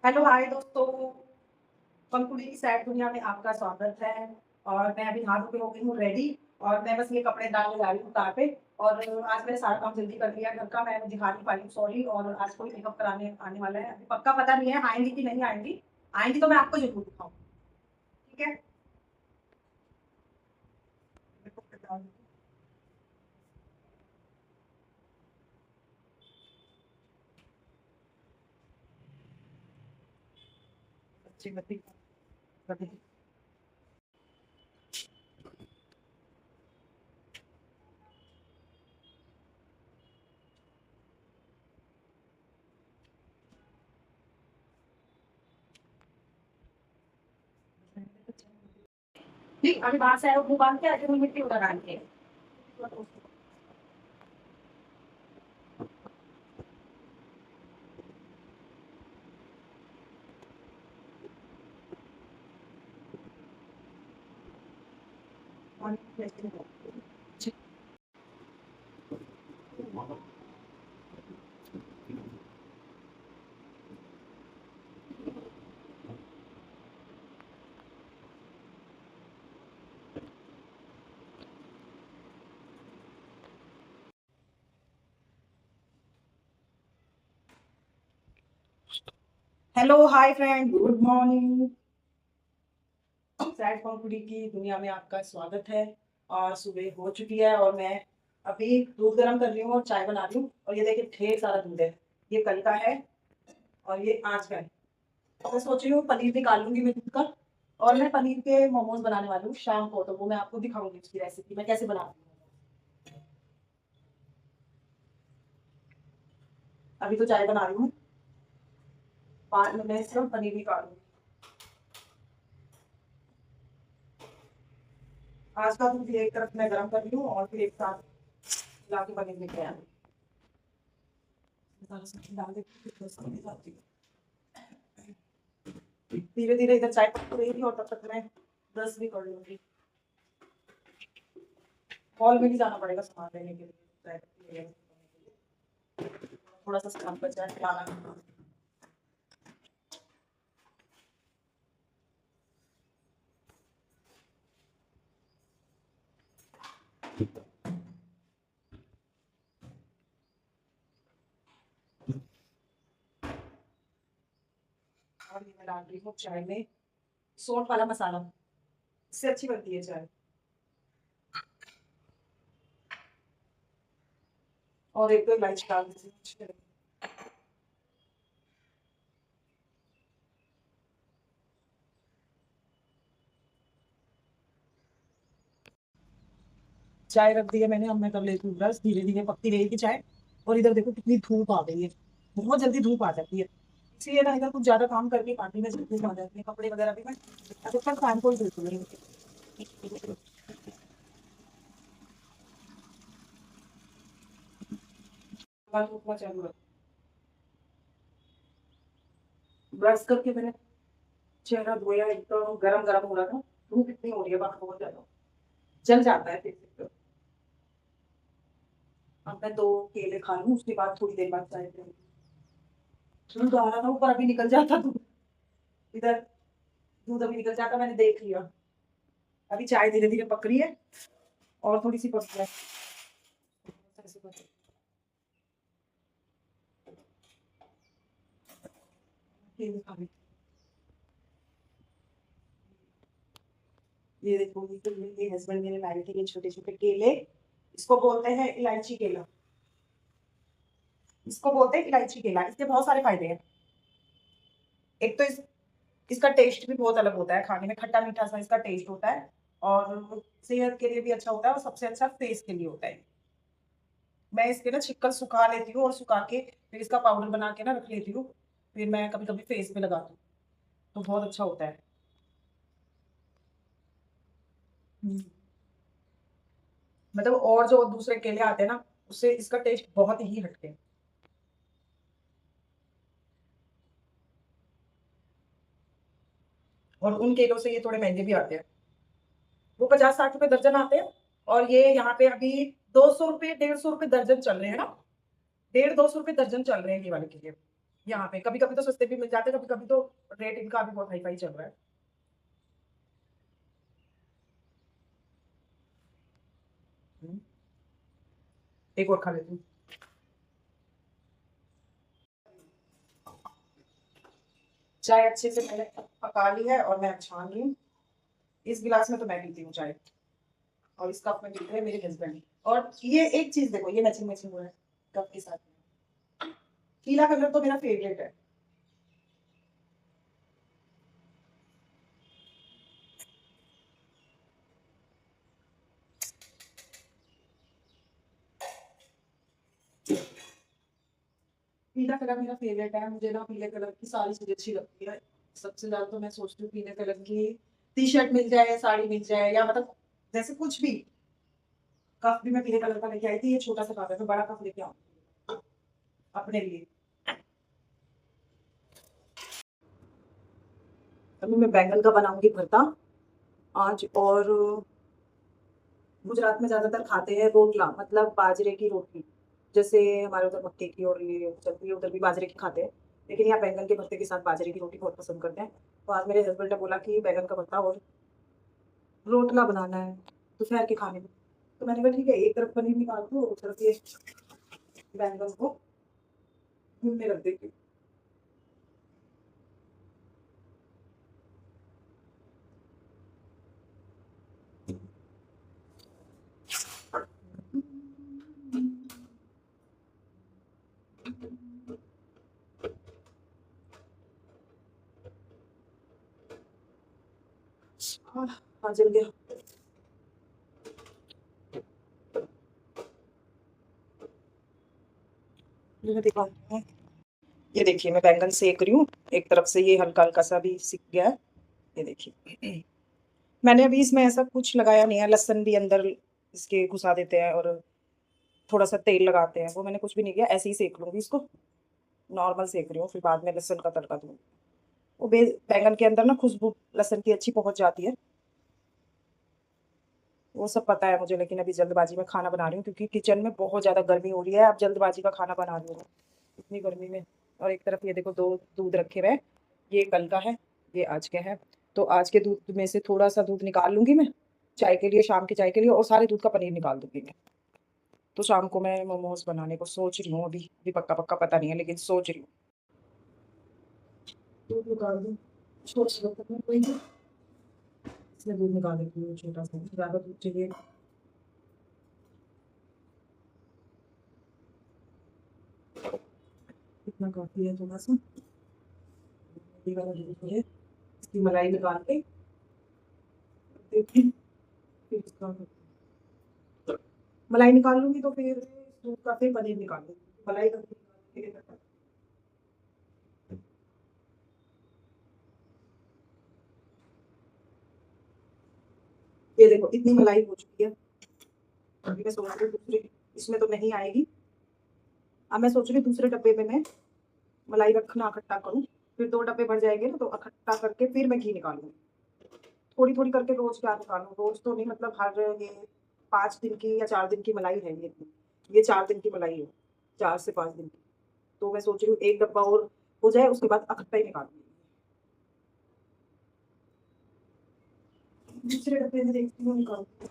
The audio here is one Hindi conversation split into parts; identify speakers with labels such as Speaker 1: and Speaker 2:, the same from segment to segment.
Speaker 1: हेलो हाय दोस्तों। पंखुड़ी की सैर दुनिया में आपका स्वागत है। और मैं अभी नहा धो के हो गई हूँ रेडी। और मैं बस ये कपड़े डालने जा रही हूँ तार पे। और आज मैंने सारा काम जल्दी कर लिया घर का। मैं दिखा नहीं पाई हूँ, सॉरी। और आज कोई मेकअप कराने आने वाला है, अभी पक्का पता नहीं है आएंगी कि नहीं आएंगी। आएंगी तो मैं आपको जरूर दिखाऊँ। ठीक है। अच्छी बत्ती बत्ती। ठीक, अभी बाहर से आए हो, मुंह बांध के आके मुंह मिट्टी उड़ा डाल के। Hello hi friend, good morning. Sad पंखुड़ी की दुनिया में आपका स्वागत है। और सुबह हो चुकी है और मैं अभी दूध गर्म कर रही हूँ और चाय बना रही हूँ। और ये देखिए ढेर सारा दूध है। ये कल का है और ये आज का है। तो मैं सोच रही हूँ पनीर निकाल लूंगी मैं दूध का। और मैं पनीर के मोमोज बनाने वाली हूँ शाम को, तो वो मैं आपको दिखाऊंगी उसकी रेसिपी मैं कैसे बनाती हूँ। अभी तो चाय बना रही हूँ, 5 मिनट में सिर्फ पनीर निकालूंगी। आज का दूध एक तरफ मैं गर्म कर रही हूँ और फिर एक साथ मिला के पनीर लेके आया। सारा सब्जी डाल देती हूँ, फिर उसको मिलाती हूँ। धीरे धीरे इधर चाय पक रही थी और तब तक मैं ब्रश भी कर लूंगी। हॉल में भी जाना पड़ेगा सामान लेने के लिए, चाय पत्ती लेने के लिए। थोड़ा सा सामान बच जाए लाना। और ये मैं डाल रही हूँ चाय में सौंठ वाला मसाला, इससे अच्छी बनती है चाय। और एक दो इलायची डाल दीजिए। चाय रख दी है मैंने, अब मैं कर लेती हूँ ब्रश। धीरे धीरे पकती रहेगी चाय। और इधर देखो कितनी धूप आ गई है, बहुत जल्दी धूप आ जाती है। इसलिए ना इधर कुछ ज्यादा काम कर नहीं पाती मैं, जल्दी धूप आ जाती है। कपड़े वगैरह भी मैं अधिकतर शाम को ही धोती हूँ। कल उठना चालू है। ब्रश करके मैंने चेहरा धोया, एक तो गरम गरम हो रहा था। धूप इतनी हो रही है बाहर, बहुत ज्यादा जल जाता है फिर से। अब मैं 2 केले खा लूँ, उसके बाद थोड़ी देर बाद चाय पीऊंगी। दूध आ रहा था ऊपर, अभी निकल जाता दूध इधर। दूध अभी निकल जाता, मैंने देख लिया। अभी चाय धीरे धीरे पक रही है और थोड़ी सी पक है। ये देखो, ये हस्बैंड मेरे लाए थे ये छोटे छोटे केले। इसको बोलते हैं इलायची केला। इसको बोलते हैं इलायची केला, इसके बहुत सारे फायदे हैं। एक तो इसका टेस्ट भी बहुत अलग होता है, खाने में खट्टा मीठा सा इसका टेस्ट होता है। और सेहत के लिए भी अच्छा होता है और सबसे अच्छा फेस के लिए होता है। मैं इसके ना छिक्कल सुखा लेती हूँ और सुखा के फिर इसका पाउडर बना के ना रख लेती हूँ। फिर मैं कभी कभी फेस पे लगाती हूँ, तो बहुत अच्छा होता है। हम्म। मतलब और जो दूसरे केले आते हैं ना, उससे इसका टेस्ट बहुत ही हटके है। और उन केलों से ये थोड़े महंगे भी आते हैं। वो 50-60 रुपए दर्जन आते हैं। और ये यहाँ पे अभी 200 रुपये 150 रुपये दर्जन चल रहे हैं ना। 150-200 रुपये दर्जन चल रहे हैं ये वाले केले। यहाँ पे कभी-कभी तो सस्ते भी मिल जाते हैं, कभी-कभी तो रेट इनका भी बहुत हाई-फाई चल रहा है। हुँ, एक और खा लेती हूँ। चाय अच्छे से मैंने पका ली है और मैं अब छान रही हूँ। इस गिलास में तो मैं पीती हूँ चाय और इस कप में पीते हैं मेरे हस्बैंड। और ये एक चीज़ देखो, ये मैचिंग-मैचिंग हुआ है कप के साथ में। पीला कलर तो मेरा फ़ेवरेट है। पीला कलर मेरा फ़ेवरेट है। मुझे ना पीले कलर की सारी चीज़ें अच्छी लगती है। सबसे ज़्यादा तो मैं सोचती हूँ पीले कलर की टी-शर्ट मिल जाए, साड़ी मिल जाए या मतलब जैसे कुछ भी। कप भी मैं पीले कलर का लेके आई थी, ये छोटा-सा कप है, मैं बड़ा कप लेके आऊँगी अपने लिए। अभी मैं बैंगन का बनाऊँगी भरता आज। और गुजरात में ज़्यादातर खाते हैं रोटला, मतलब बाजरे की रोटी। जैसे हमारे उधर मक्के की और ये चलती है, उधर भी बाजरे की खाते हैं। लेकिन यहाँ बैंगन के भरते के साथ बाजरे की रोटी बहुत पसंद करते हैं। तो आज मेरे हस्बैंड ने बोला कि बैंगन का भरता और रोटला बनाना है दोपहर के खाने में। तो मैंने कहा ठीक है, एक तरफ पनीर निकाल दो, एक तरफ ये बैंगन को भूनने रख देती हूँ। हाँ, हाँ, जल गया। ये दिखाती हूँ। ये देखिए मैं बैंगन सेक रही हूँ, एक तरफ से ये हल्का-हल्का सा भी सिक गया है। ये देखिए। मैंने अभी इसमें ऐसा कुछ लगाया नहीं है, लहसुन भी अंदर इसके घुसा देते हैं और थोड़ा-सा तेल लगाते हैं, वो मैंने कुछ भी नहीं किया, ऐसे ही सेक लूँगी इसको, नॉर्मल सेक रही हूँ, फिर बाद में लहसुन का तड़का दूँगी। वो बैंगन के अंदर ना खुशबू लहसुन की अच्छी पहुँच जाती है, वो सब पता है मुझे। लेकिन अभी जल्दबाज़ी में खाना बना रही हूँ क्योंकि किचन में बहुत ज़्यादा गर्मी हो रही है, अब जल्दबाज़ी का खाना बना रही हूँ मैं, इतनी गर्मी में। और एक तरफ ये देखो 2 दूध रखे हुए हैं, ये कल का है, ये आज का है। तो आज के दूध में से थोड़ा-सा दूध निकाल लूँगी मैं, चाय के लिए, शाम की चाय के लिए, और सारे दूध का पनीर निकाल दूँगी मैं। तो शाम को मैं मोमोज़ बनाने को सोच रही हूँ अभी, अभी पक्का-पक्का पता नहीं है लेकिन सोच रही हूँ। दूध निकाल दूँ, छोटा बर्तन में कोई नहीं, इसमें दूध निकाल देती हूँ छोटा-सा, ज़्यादा दूध चाहिए। इतना काफ़ी है थोड़ा-सा, ये वाला दूध है, इसकी मलाई निकाल के देखिए, फिर इसका मलाई निकाल लूँगी तो फिर दूध का फिर पनीर निकाल लूँगी, मलाई का दूध निकाल के। ये देखो इतनी मलाई हो चुकी है, अभी मैं सोच रही हूँ दूसरे इसमें तो नहीं आएगी। अब मैं सोच रही हूँ दूसरे डब्बे में मैं मलाई रखना इकट्ठा करूँ, फिर 2 डब्बे भर जाएँगे ना तो इकट्ठा करके फिर मैं घी निकालूँगी। थोड़ी-थोड़ी करके रोज़ क्या निकालूँ, रोज़ तो नहीं, मतलब हर ये 5 दिन की या 4 दिन की मलाई है ये 4 दिन की मलाई है, 4 से 5 दिन की। तो मैं सोच रही हूँ 1 डब्बा और हो जाए उसके बाद इकट्ठा ही निकालूँगी। दूसरे डब्बे में देखती हूँ निकालती हूँ।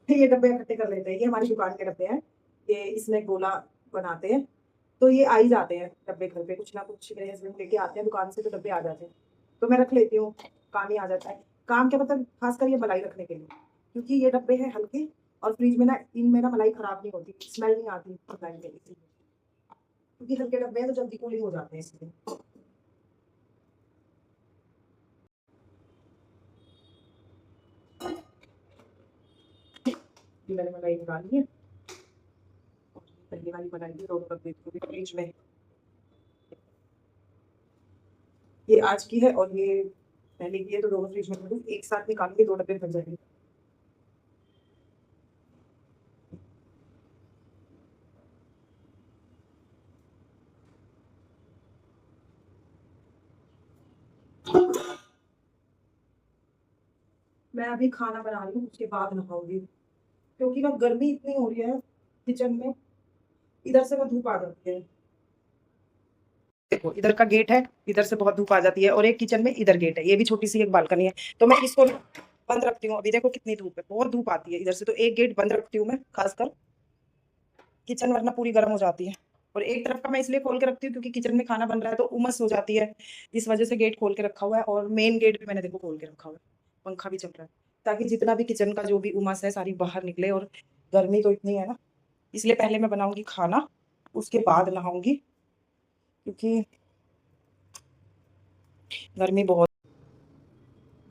Speaker 1: फिर ये डब्बे इकट्ठे कर लेते हैं, ये हमारी दुकान के डब्बे हैं, ये इसमें गोला बनाते हैं, तो ये आ ही जाते हैं डब्बे घर पे, कुछ ना कुछ मेरे हस्बैंड लेके आते हैं दुकान से तो डब्बे आ जाते हैं, तो मैं रख लेती हूँ, काम ही आ जाता है। काम क्या मतलब खासकर ये मलाई रखने के लिए, क्योंकि ये डब्बे हैं हल्के और फ्रिज में ना इनमें ना मलाई खराब नहीं होती, स्मेल नहीं आती मलाई में इसीलिए, क्योंकि हल्के डब्बे हैं तो जल्दी कूलिंग हो जाते हैं इसलिए। ये मैंने मलाई निकाल ली है और पहले वाली मलाई भी दोनों रख देती हूँ फ्रिज में। ये आज की है और ये पहले की है तो दोनों फ्रिज में रख दूँ, एक साथ निकालूँगी 2 डब्बे भर जाएँगे। मैं अभी खाना बना रही हूँ, उसके बाद नहाऊँगी, क्योंकि ना गर्मी इतनी हो रही है, किचन में इधर से वो धूप आ जाती है। देखो इधर का गेट है, इधर से बहुत धूप आ जाती है, और एक किचन में इधर गेट है, ये भी छोटी सी एक बालकनी है, तो मैं इसको बंद रखती हूँ। अभी देखो कितनी धूप है, बहुत धूप आती है इधर से, तो एक गेट बंद रखती हूँ मैं, खासकर किचन वरना पूरी गर्म हो जाती है। और एक तरफ का मैं इसलिए खोल के रखती हूँ क्योंकि किचन में खाना बन रहा है तो उमस हो जाती है, इस वजह से गेट खोल के रखा हुआ है। और मेन गेट भी मैंने देखो खोल के रखा हुआ है, पंखा भी चल रहा है, ताकि जितना भी किचन का जो भी उमस है सारी बाहर निकले। और गर्मी तो इतनी है ना, इसलिए पहले मैं बनाऊंगी खाना, उसके बाद नहाऊंगी, क्योंकि गर्मी बहुत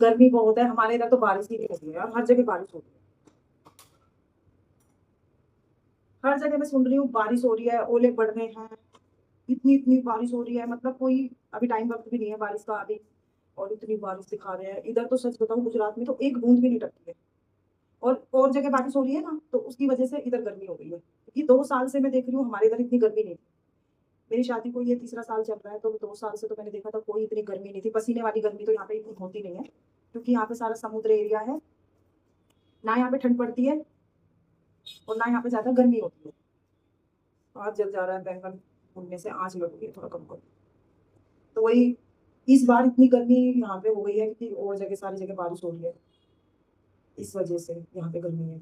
Speaker 1: गर्मी बहुत है। हमारे इधर तो बारिश ही नहीं होती है यार, हर जगह बारिश होती है, हर जगह मैं सुन रही हूँ बारिश हो रही है, ओले पड़ रहे हैं, इतनी इतनी बारिश हो रही है, मतलब कोई अभी टाइम वक्त भी नहीं है बारिश का अभी, और इतनी बारिश दिखा रहे हैं। इधर तो सच बताऊं, गुजरात में तो एक बूंद भी नहीं टपकी है, और जगह बारिश हो रही है ना, तो उसकी वजह से इधर गर्मी हो गई है, क्योंकि 2 साल से मैं देख रही हूँ हमारे इधर इतनी गर्मी नहीं थी। मेरी शादी को ये तीसरा साल चल रहा है, तो 2 साल से तो मैंने देखा था कोई इतनी गर्मी नहीं थी, पसीने वाली गर्मी तो यहाँ पे इतनी होती नहीं है, क्योंकि यहाँ पे सारा समुद्र एरिया है, ना यहाँ पे ठंड पड़ती है और ना यहाँ पे ज्यादा गर्मी होती है। आग जल जा रहा है, बैंगन भूनने से आँच लग गई है, थोड़ा कम करो। तो वही, इस बार इतनी गर्मी यहाँ पे हो गई है क्योंकि और जगह सारी जगह बारिश हो रही है, इस वजह से यहाँ पे गर्मी है।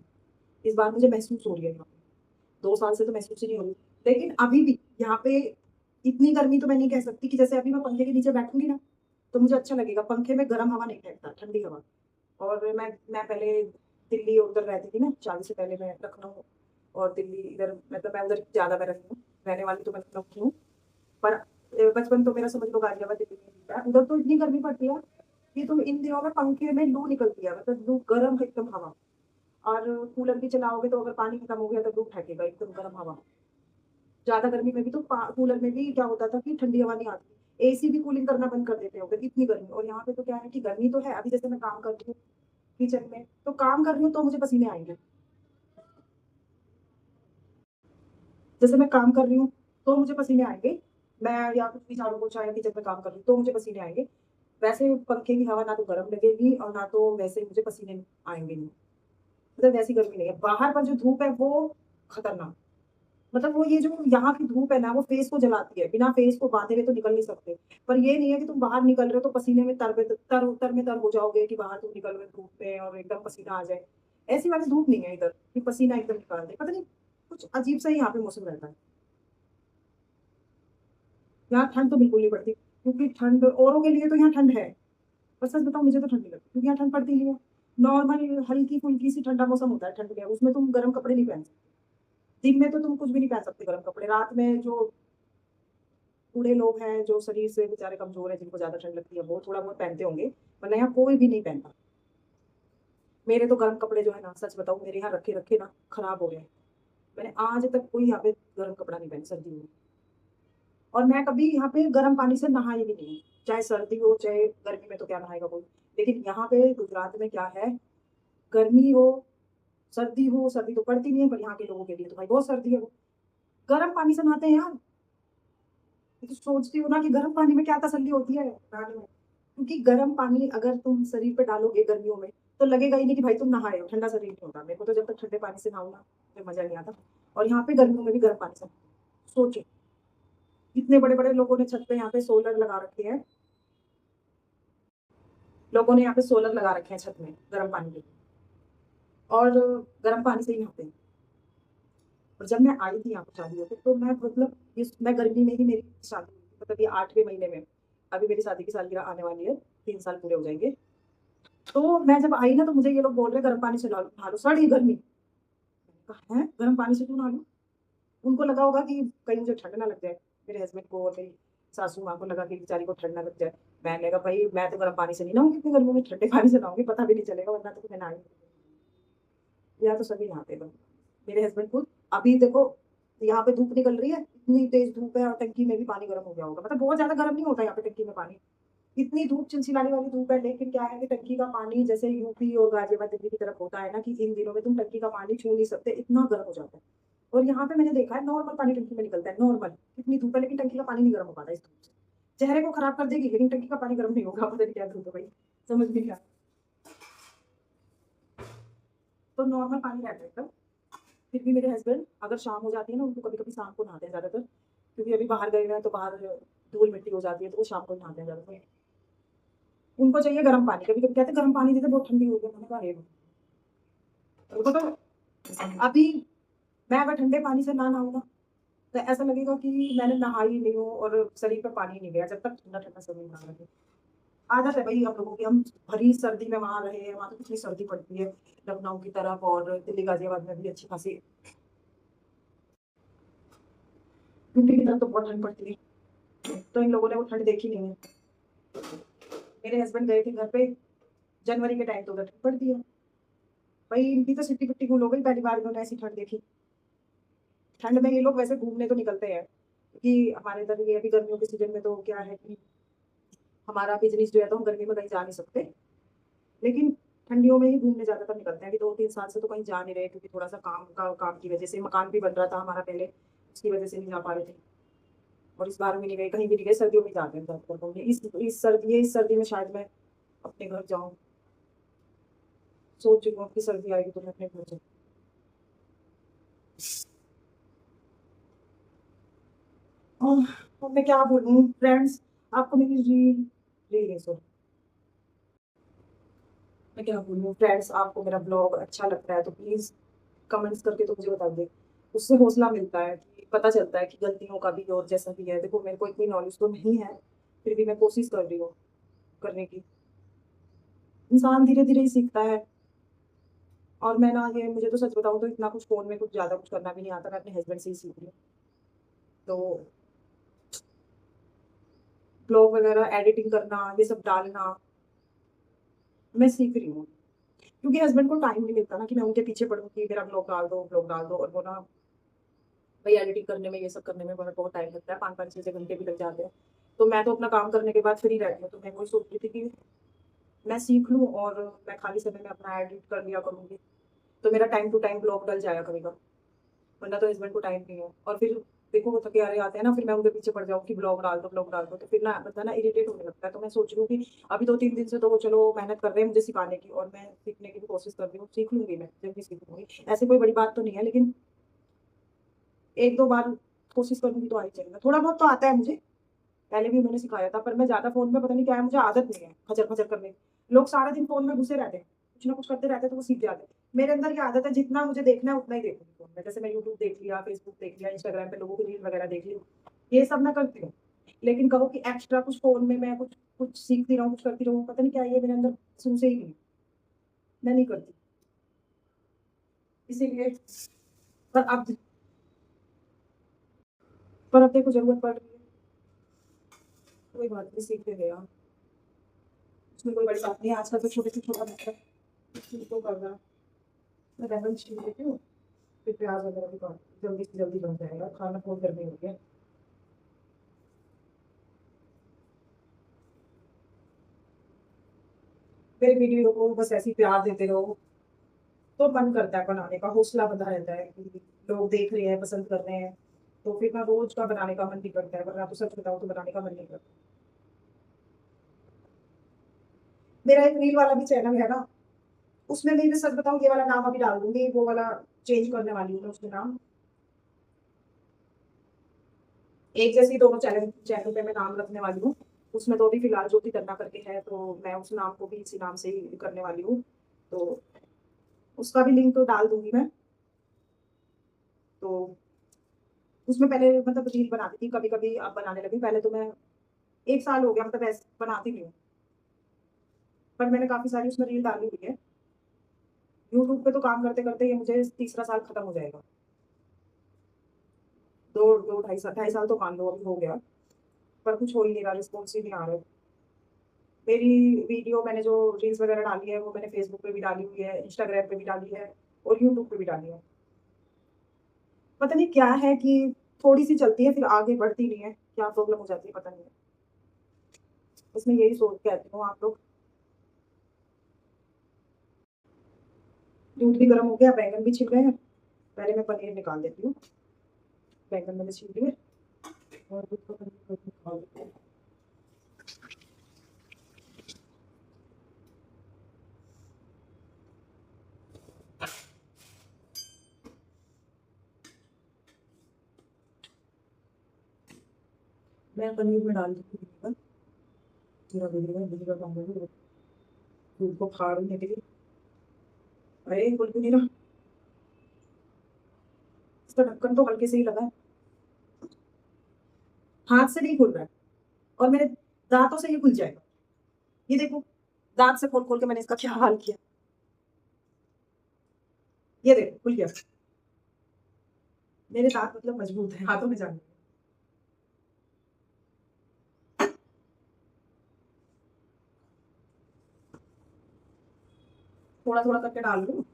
Speaker 1: इस बार मुझे महसूस हो रही है यहाँ पे, 2 साल से तो महसूस ही नहीं हो रही। लेकिन अभी भी यहाँ पे इतनी गर्मी तो मैं नहीं कह सकती कि जैसे अभी मैं पंखे के नीचे बैठूंगी ना तो मुझे अच्छा लगेगा, पंखे में गर्म हवा नहीं फेंकता, ठंडी हवा। और मैं पहले दिल्ली और उधर रहती थी ना, शादी से पहले मैं लखनऊ और दिल्ली इधर, मतलब मैं उधर ज्यादा मैं रही हूँ, रहने वाली तो मैं लखनऊ की हूँ, पर बचपन तो मेरा समझ लो गाजियाबाद दिल्ली में बीता है। उधर तो इतनी गर्मी पड़ती है कि तुम इन दिनों में पंखे में लू निकलती है, मतलब लू गर्म एकदम हवा। और कूलर भी चलाओगे तो अगर पानी खत्म हो गया तो लू फेंकेगा एकदम गर्म हवा। ज्यादा गर्मी में भी तो कूलर में भी क्या होता था कि ठंडी हवा नहीं आती, एसी भी कूलिंग करना बंद कर देते होंगे, इतनी गर्मी। और यहाँ पे तो क्या है कि गर्मी तो है, अभी जैसे मैं काम कर रही हूँ किचन में, तो काम कर रही हूँ तो मुझे पसीने आएंगे, जैसे मैं काम कर रही हूँ तो मुझे पसीने आएंगे, मैं या कुछ भी झाड़ू पोछा या किचन में काम कर रही हूँ तो मुझे पसीने आएंगे। वैसे पंखे की हवा ना तो गर्म लगेगी और ना तो वैसे मुझे पसीने आएंगे नहीं, मतलब वैसी गर्मी नहीं है। बाहर पर जो धूप है वो खतरनाक, मतलब वो ये जो यहाँ की धूप है ना वो फेस को जलाती है, बिना फेस को बांधे हुए तो निकल नहीं सकते। पर ये नहीं है कि तुम बाहर निकल रहे हो तो पसीने में तर हो जाओगे, कि बाहर तुम निकल रहे हो धूप में और एकदम पसीना आ जाए। ऐसी वाली धूप नहीं है इधर कि पसीना एकदम निकाल दे, पता नहीं, कुछ अजीब सा ही यहाँ पे मौसम रहता है। यहाँ ठंड तो बिल्कुल नहीं पड़ती, क्योंकि ठंड औरों के लिए तो यहाँ ठंड है, पर सच बताओ मुझे तो ठंड नहीं लगती, क्योंकि यहाँ ठंड पड़ती नहीं है। नॉर्मल हल्की फुल्की सी ठंडा मौसम होता है ठंड में, उसमें तुम गर्म कपड़े नहीं पहन सकते। दिन में तो तुम कुछ भी नहीं पहन सकते गर्म कपड़े, रात में जो बूढ़े लोग हैं जो शरीर से बेचारे कमजोर है, जिनको ज्यादा ठंड लगती है, वो थोड़ा बहुत पहनते होंगे, वरना यहाँ कोई भी नहीं पहनता। मेरे तो गर्म कपड़े जो है ना, सच बताऊं, मेरे यहाँ रखे रखे ना खराब हो गए। मैंने आज तक कोई यहाँ पे गर्म कपड़ा नहीं पहन सर्दी में। और मैं कभी यहाँ पे गर्म पानी से नहाई भी नहीं, चाहे सर्दी हो चाहे गर्मी में, तो क्या नहाएगा कोई। लेकिन यहाँ पे गुजरात में क्या है, गर्मी हो सर्दी हो, सर्दी तो पड़ती नहीं है, पर यहाँ के लोगों के लिए तो भाई बहुत सर्दी है, वो गर्म पानी से नहाते हैं यार। मैं तो सोचती हूँ ना कि गर्म पानी में क्या तसल्ली होती है नहाने में, क्योंकि गर्म पानी अगर तुम शरीर पे डालोगे गर्मियों में तो लगेगा ही नहीं कि भाई तुम नहाए हो, ठंडा शरीर नहीं होता। मेरे को तो जब तक ठंडे पानी से नहाऊं ना मुझे मजा नहीं आता। और यहाँ पे गर्मियों में भी गर्म पानी से, सोचो, इतने बड़े बड़े लोगों ने छत पे यहाँ पे सोलर लगा रखे हैं, लोगों ने यहाँ पे सोलर लगा रखे हैं छत में गर्म पानी के, और गर्म पानी से ही नहाते हैं। और जब मैं आई थी यहाँ पे शादी होकर, तो मैं मतलब मैं गर्मी में ही मेरी शादी हुई थी, मतलब ये 8वें महीने में, अभी मेरी शादी की सालगिरह आने वाली है, 3 साल पूरे हो जाएंगे। तो मैं जब आई ना तो मुझे ये लोग बोल रहे गर्म पानी से नहा लो, सड़ी गर्मी। मैंने कहा है गर्म पानी से क्यों नहा लूं? उनको लगा होगा कि कहीं मुझे ठंड ना लग जाए, मेरे हस्बैंड को और मेरी सासू माँ को लगा कि बेचारी को ठंड ना लग जाए। मैंने कहा भाई मैं तो गर्म पानी से नहीं नहाऊंगी इतनी गर्मी में, ठंडे पानी से नहाऊंगी, पता भी नहीं चलेगा, वरना तो मैं नहा या तो सभी नहाते हैं। मेरे हस्बैंड खुद, अभी देखो यहाँ पे धूप निकल रही है, इतनी तेज धूप है और टंकी में भी पानी गर्म हो गया होगा, मतलब बहुत ज्यादा गर्म नहीं होता यहाँ पे टंकी में पानी, इतनी धूप चिलचिलाने वाली धूप है। लेकिन क्या है कि टंकी का पानी जैसे यूपी और गाजियाबाद दिल्ली की तरफ होता है ना, कि इन दिनों में तुम टंकी का पानी छू नहीं सकते, इतना गर्म हो जाता है। और यहाँ पे मैंने देखा है नॉर्मल पानी टंकी में निकलता है, नॉर्मल, इतनी धूप है लेकिन टंकी का पानी नहीं गर्म हो पाता इस धूप से। चेहरे को खराब कर देगी लेकिन टंकी का पानी गर्म नहीं होगा, पता नहीं क्या धूप है भाई, समझ नहीं आ। तो नॉर्मल पानी रहता है एकदम,
Speaker 2: फिर भी मेरे हस्बैंड अगर शाम हो जाती है ना, उनको कभी-कभी शाम को नहाते हैं ज़्यादातर, क्योंकि अभी बाहर गए हुए हैं तो बाहर धूल-मिट्टी हो जाती है, तो वो शाम को नहाते हैं ज़्यादातर। उनको चाहिए गर्म पानी, कभी-कभी कहते हैं गर्म पानी दे दे बहुत ठंडी हो गई, मैंने कहा हे उनको तो अभी मैं अगर ठंडे पानी से ना नहाऊँ ना, तो ऐसा लगेगा कि मैंने नहा ही नहीं हूँ और शरीर पे पानी नहीं गया, जब तक ठंडा-ठंडा शरीर ना लगे। आदत है भई हम लोगों की, हम भरी सर्दी में वहाँ रहे हैं, वहाँ तो कितनी सर्दी पड़ती है, लखनऊ की तरफ और दिल्ली गाज़ियाबाद में भी अच्छी खासी, दिल्ली की तरफ तो बहुत ठंड पड़ती है, तो इन लोगों ने वो ठंड देखी नहीं है। मेरे हस्बैंड गए थे घर पे, जनवरी के टाइम तो उधर ठंड पड़ती है। भई इनकी तो सिट्टी-पिट्टी गुल हो गई, पहली बार इन्होंने ऐसी ठंड देखी। ठंड में ये लोग वैसे घूमने तो निकलते हैं, क्योंकि हमारे इधर ये अभी गर्मियों के सीज़न में तो क्या है कि हमारा बिज़नेस जो है तो हम गर्मी में कहीं जा नहीं सकते। लेकिन ठंडियों में ही घूमने ज़्यादातर निकलते हैं। अभी 2-3 साल से तो कहीं जा नहीं रहे, क्योंकि थोड़ा-सा काम की वज़ह से, मकान भी बन रहा था हमारा पहले, उसकी वज़ह से नहीं जा पा रहे थे। और इस बार भी नहीं गए, कहीं भी नहीं गए, सर्दियों में ही जाते हैं ज़्यादातर घूमने। इस सर्दी में शायद मैं अपने घर जाऊँ। सोच रही हूँ अब कि सर्दी आएगी तो मैं अपने घर जाऊँ। ओह! अब मैं क्या बोलूँ फ्रेंड्स, आपको मेरी रील रील नहीं सॉरी, मैं क्या बोलूँ फ्रेंड्स, आपको मेरा ब्लॉग अच्छा लगता है तो प्लीज़ कमेंट्स करके तो मुझे बता दें। उससे हौसला मिलता है कि पता चलता है कि गलतियों का भी और जैसा भी है, देखो मेरे को इतनी नॉलेज तो नहीं है, फिर भी मैं कोशिश कर रही हूँ करने की। इंसान धीरे-धीरे ही सीखता है। और मैं ना ये मुझे तो सच बताऊँ तो इतना कुछ फ़ोन में कुछ ज़्यादा कुछ करना भी नहीं आता, मैं अपने हस्बैंड से ही सीख रही हूँ। तो ब्लॉग वगैरह एडिटिंग करना, ये सब डालना, मैं सीख रही हूँ। क्योंकि हस्बैंड को टाइम नहीं मिलता ना कि मैं उनके पीछे पड़ूँ कि मेरा ब्लॉग डाल दो, और वो ना भई एडिटिंग करने में, ये सब करने में बहुत बहुत टाइम लगता है, 5-5 6-6 घंटे भी लग जाते हैं। तो मैं तो अपना काम करने के बाद फ्री रहती हूँ, तो मैं वही सोच रही थी कि मैं सीख लूँ और मैं खाली समय में अपना एडिट कर लिया करूँगी। तो मेरा टाइम टू टाइम ब्लॉग डल जाया करेगा, वरना तो हस्बैंड को टाइम नहीं है। और फिर देखो वो थके हारे आते हैं ना, फिर मैं उनके पीछे पड़ जाऊँ कि ब्लॉग डाल दो, तो फिर ना बंदा ना इरिटेट होने लगता है। तो मैं सोच रही हूँ कि अभी 2-3 दिन से तो वो चलो मेहनत कर रहे हैं मुझे सिखाने की, और मैं सीखने की भी कोशिश कर रही हूँ, सीख लूँगी मैं, जल्दी सीख लूँगी। ऐसी कोई बड़ी बात तो नहीं है, लेकिन 1-2 बार कोशिश करूँगी तो आ ही जाएगा। थोड़ा बहुत तो आता है मुझे, पहले भी उन्होंने सिखाया था, पर मैं ज़्यादा फ़ोन में पता नहीं क्या है, मुझे आदत नहीं है खचर-खचर करने की। लोग सारा दिन फ़ोन में घुसे रहते हैं, कुछ ना कुछ करते रहते हैं तो वो सीख जाते हैं। मेरे अंदर ये आदत है, जितना मुझे देखना है उतना ही देखूँगी फ़ोन में। जैसे मैं यूट्यूब देख लिया, फेसबुक देख लिया, इंस्टाग्राम पे लोगों की रील वगैरह देख ली, ये सब मैं करती हूँ। लेकिन कहो कि एक्स्ट्रा कुछ फ़ोन में मैं कुछ कुछ सीखती रहूँ, कुछ करती रहूँ, पता नहीं क्या है, ये मेरे अंदर शुरू से ही नहीं है, मैं नहीं करती। इसीलिए पर अब अब देखो ज़रूरत पड़ रही है, कोई बात नहीं, सीख लेंगे यार, उसमें कोई बड़ी बात नहीं है। आजकल तो छोटे से छोटा बच्चा तो कर रहा है। मैं बैंगन छील देती हूँ, फिर प्याज़ वगैरह भी काट, जल्दी से जल्दी बन जाएगा, खाना बहुत गर्मी हो गई है। मेरे वीडियो को बस ऐसे ही प्यार देते रहो, तो मन करता है बनाने का, हौसला बंधा रहता है कि लोग देख रहे हैं, पसंद कर रहे हैं, तो फिर ना रोज़ का बनाने का मन नहीं करता है, वरना तो सच बताऊँ तो बनाने का मन नहीं करता। मेरा एक रील वाला भी चैनल है ना, उसमें भी मैं सच बताऊँ ये वाला नाम अभी डाल दूँगी, वो वाला चेंज करने वाली हूँ मैं उसमें नाम। एक जैसे ही दोनों चैनल चैनल पे मैं नाम रखने वाली हूँ। उसमें तो अभी फ़िलहाल ज्योति तन्ना करके है, तो मैं उस नाम को भी इसी नाम से ही करने वाली हूँ। तो उसका भी लिंक तो डाल दूँगी मैं। तो उसमें पहले मतलब रील बनाती थी, कभी-कभी अब बनाने लगी। पहले तो मैं 1 साल हो गया मतलब ऐसे बनाती नहीं हूँ। पर मैंने काफ़ी सारी उसमें रील डाली हुई है। यूट्यूब पे तो काम करते-करते ये मुझे तीसरा साल खत्म हो जाएगा। 2 ढाई साल तो मान लो अभी हो गया, पर कुछ हो ही नहीं रहा, रिस्पॉन्स ही नहीं आ रहा है। मेरी वीडियो मैंने जो रील्स वगैरह डाली है, वो मैंने फ़ेसबुक पे भी डाली हुई है, इंस्टाग्राम पे भी डाली है और यूट्यूब पे भी डाली है। पता नहीं क्या है कि थोड़ी-सी चलती है, फिर आगे बढ़ती नहीं है, क्या प्रॉब्लम हो जाती है पता नहीं है। बस मैं यही सोच कहती हूँ आप लोग, दूध भी गर्म हो गया, बैंगन भी छिल गए हैं, पहले मैं पनीर निकाल देती हूँ। बैंगन मैंने छील लिए और दूध को पनीर को निकाल देती हूँ। मैं पनीर में डाल दूँगी विनेगर, पूरा विनेगर विनेगर डालूँगी दूध को फाड़ने के लिए। अरे खुल भी नहीं रहा, इसका ढक्कन तो हल्के से ही लगा है, हाथ से नहीं खुल रहा है और मेरे दाँतों से ये खुल जाएगा। ये देखो, दाँत से खोल-खोल के मैंने इसका क्या हाल किया। ये देखो खुल गया। मेरे दाँत मतलब मजबूत हैं, हाथों में जाने नहीं। थोड़ा-थोड़ा करके डाल दूँ।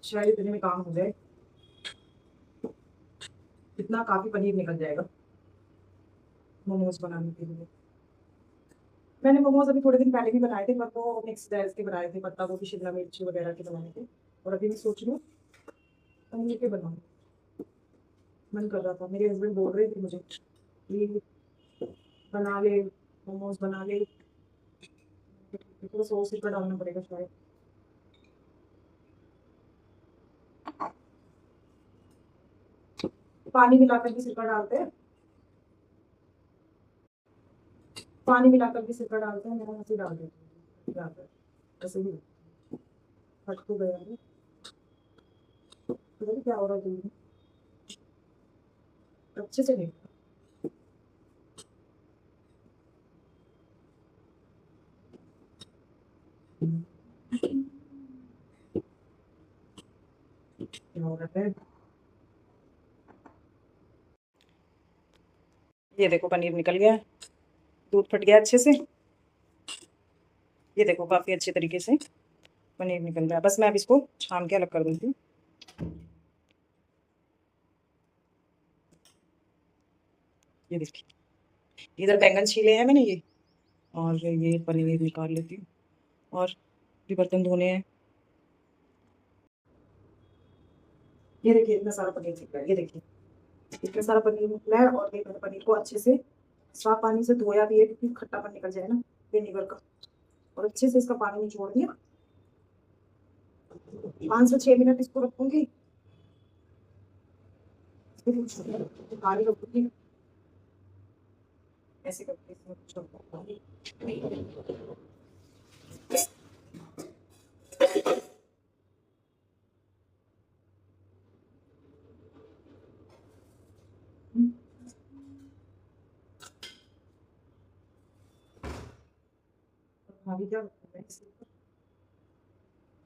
Speaker 2: शायद इतने में काम हो जाए। इतना काफ़ी पनीर निकल जाएगा मोमोज़ बनाने के लिए। मैंने मोमोज़ अभी थोड़े दिन पहले भी बनाए थे, पर वो मिक्स वेज के बनाए थे, पत्ता गोभी, शिमला मिर्च वगैरह के बनाए थे और अभी मैं सोच रही हूँ पनीर के बनाऊँ। मन कर रहा था, मेरे हस्बैंड बोल रहे थे मुझे कि बना ले, मोमोज़ बना ले। तो सॉस इतना डालना पड़ेगा शायद। पानी मिलाकर भी सिरका डालते हैं, पानी मिलाकर भी सिरका डालते हैं, मैं ऐसे ही डाल देती हूँ ज़्यादातर, ऐसे ही फट तो गया है। पता नहीं क्या हो रहा है दूध में, अच्छे से नहीं। क्या हो रहा है? ये देखो पनीर निकल गया है, दूध फट गया अच्छे से। ये देखो काफ़ी अच्छे तरीके से पनीर निकल रहा है। बस मैं अब इसको छान के अलग कर दूँगी। ये देखिए, इधर बैंगन छीले हैं मैंने ये, और ये पनीर निकाल लेती हूँ और भी बर्तन धोने हैं। ये देखिए इतना सारा पनीर निकला है, ये देखिए इतना सारा पनीर निकला है और ये मैंने पनीर को अच्छे से साफ पानी से धोया भी है, क्योंकि खट्टापन निकल जाए ना विनेगर का, और अच्छे से इसका पानी निचोड़ दिया। 5 से 6 मिनट इसको रखूंगी, फिर पानी रखूंगी, ऐसे करके इसमें कुछ रखूंगी। अभी क्या रखूं मैं इसके ऊपर?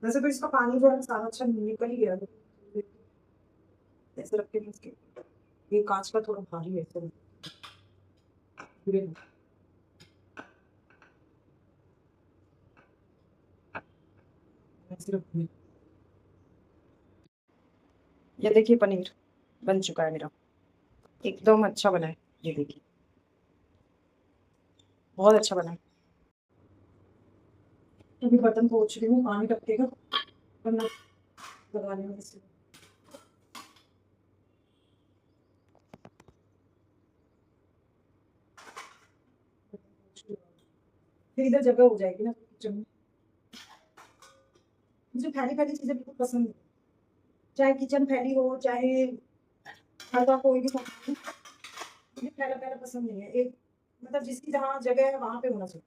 Speaker 2: वैसे तो इसका पानी जो है सारा अच्छा निकल ही गया, ऐसे रख के भी इसके, ये कांच का थोड़ा भारी है ऐसे गिरे ना। ऐसे रखूंगी। ये देखिए पनीर बन चुका है मेरा, एकदम अच्छा बना है। ये देखिए बहुत अच्छा बना है। अभी बर्तन पोंछ रही हूँ, पानी टपकेगा वरना लगाने में इससे। फिर इधर जगह हो जाएगी ना किचन में। मुझे फैली फैली चीजें बिल्कुल पसंद नहीं, चाहे किचन फैली हो चाहे घर का कोई भी सामान हो, मुझे फैला फैला पसंद नहीं है। एक मतलब जिसकी जहाँ जगह है वहां पे होना चाहिए।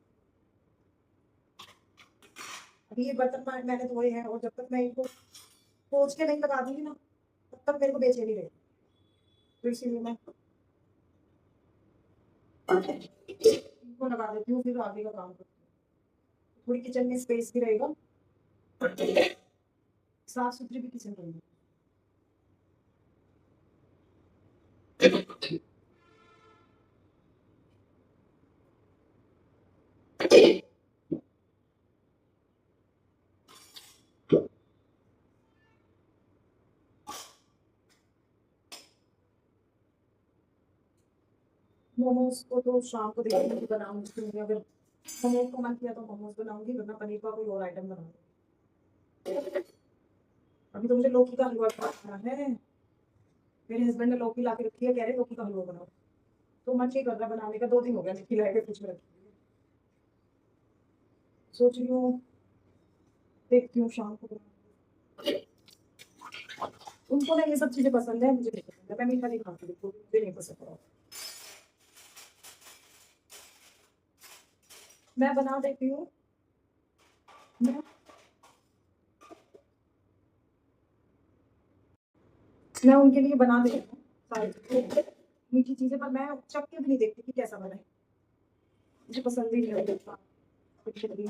Speaker 2: अभी ये बर्तन मैंने धोए हैं और जब तक मैं इनको पोंछ के नहीं लगा दूंगी ना तब तक मेरे को बेचैनी रहेगी, तो इसीलिए मैं इनको लगा देती हूँ, फिर आगे का काम करती हूँ। थोड़ी किचन में स्पेस भी रहेगा, साफ सुथरी भी किचन रहेगी। मोमोज को तो शाम को देखूंगी बनाऊंगी, अगर मोमोज को मन किया तो मोमोज बनाऊंगी, वरना पनीर का कोई और आइटम बनाऊंगी। अभी तो मुझे लौकी का हलवा खाना है, मेरे हस्बैंड ने लौकी ला के रखी है, कह रहे लौकी का हलवा बनाओ, तो मन नहीं कर रहा बनाने का, 2 दिन हो गया खिलाए के फ्रिज में रखी। सोच रही हूँ देखती हूँ शाम को उनको ना ये सब चीजें पसंद है, मुझे नहीं पसंद है, मैं मीठा नहीं खाती, बिल्कुल मुझे नहीं पसंद है। मैं बना देती हूँ। मैं मैं उनके लिए बना देती हूँ सारी चीज़ें, मीठी चीज़ें, पर मैं चख के भी नहीं देखती कि कैसा बना है। मुझे पसंद ही नहीं है देखना। कुछ भी।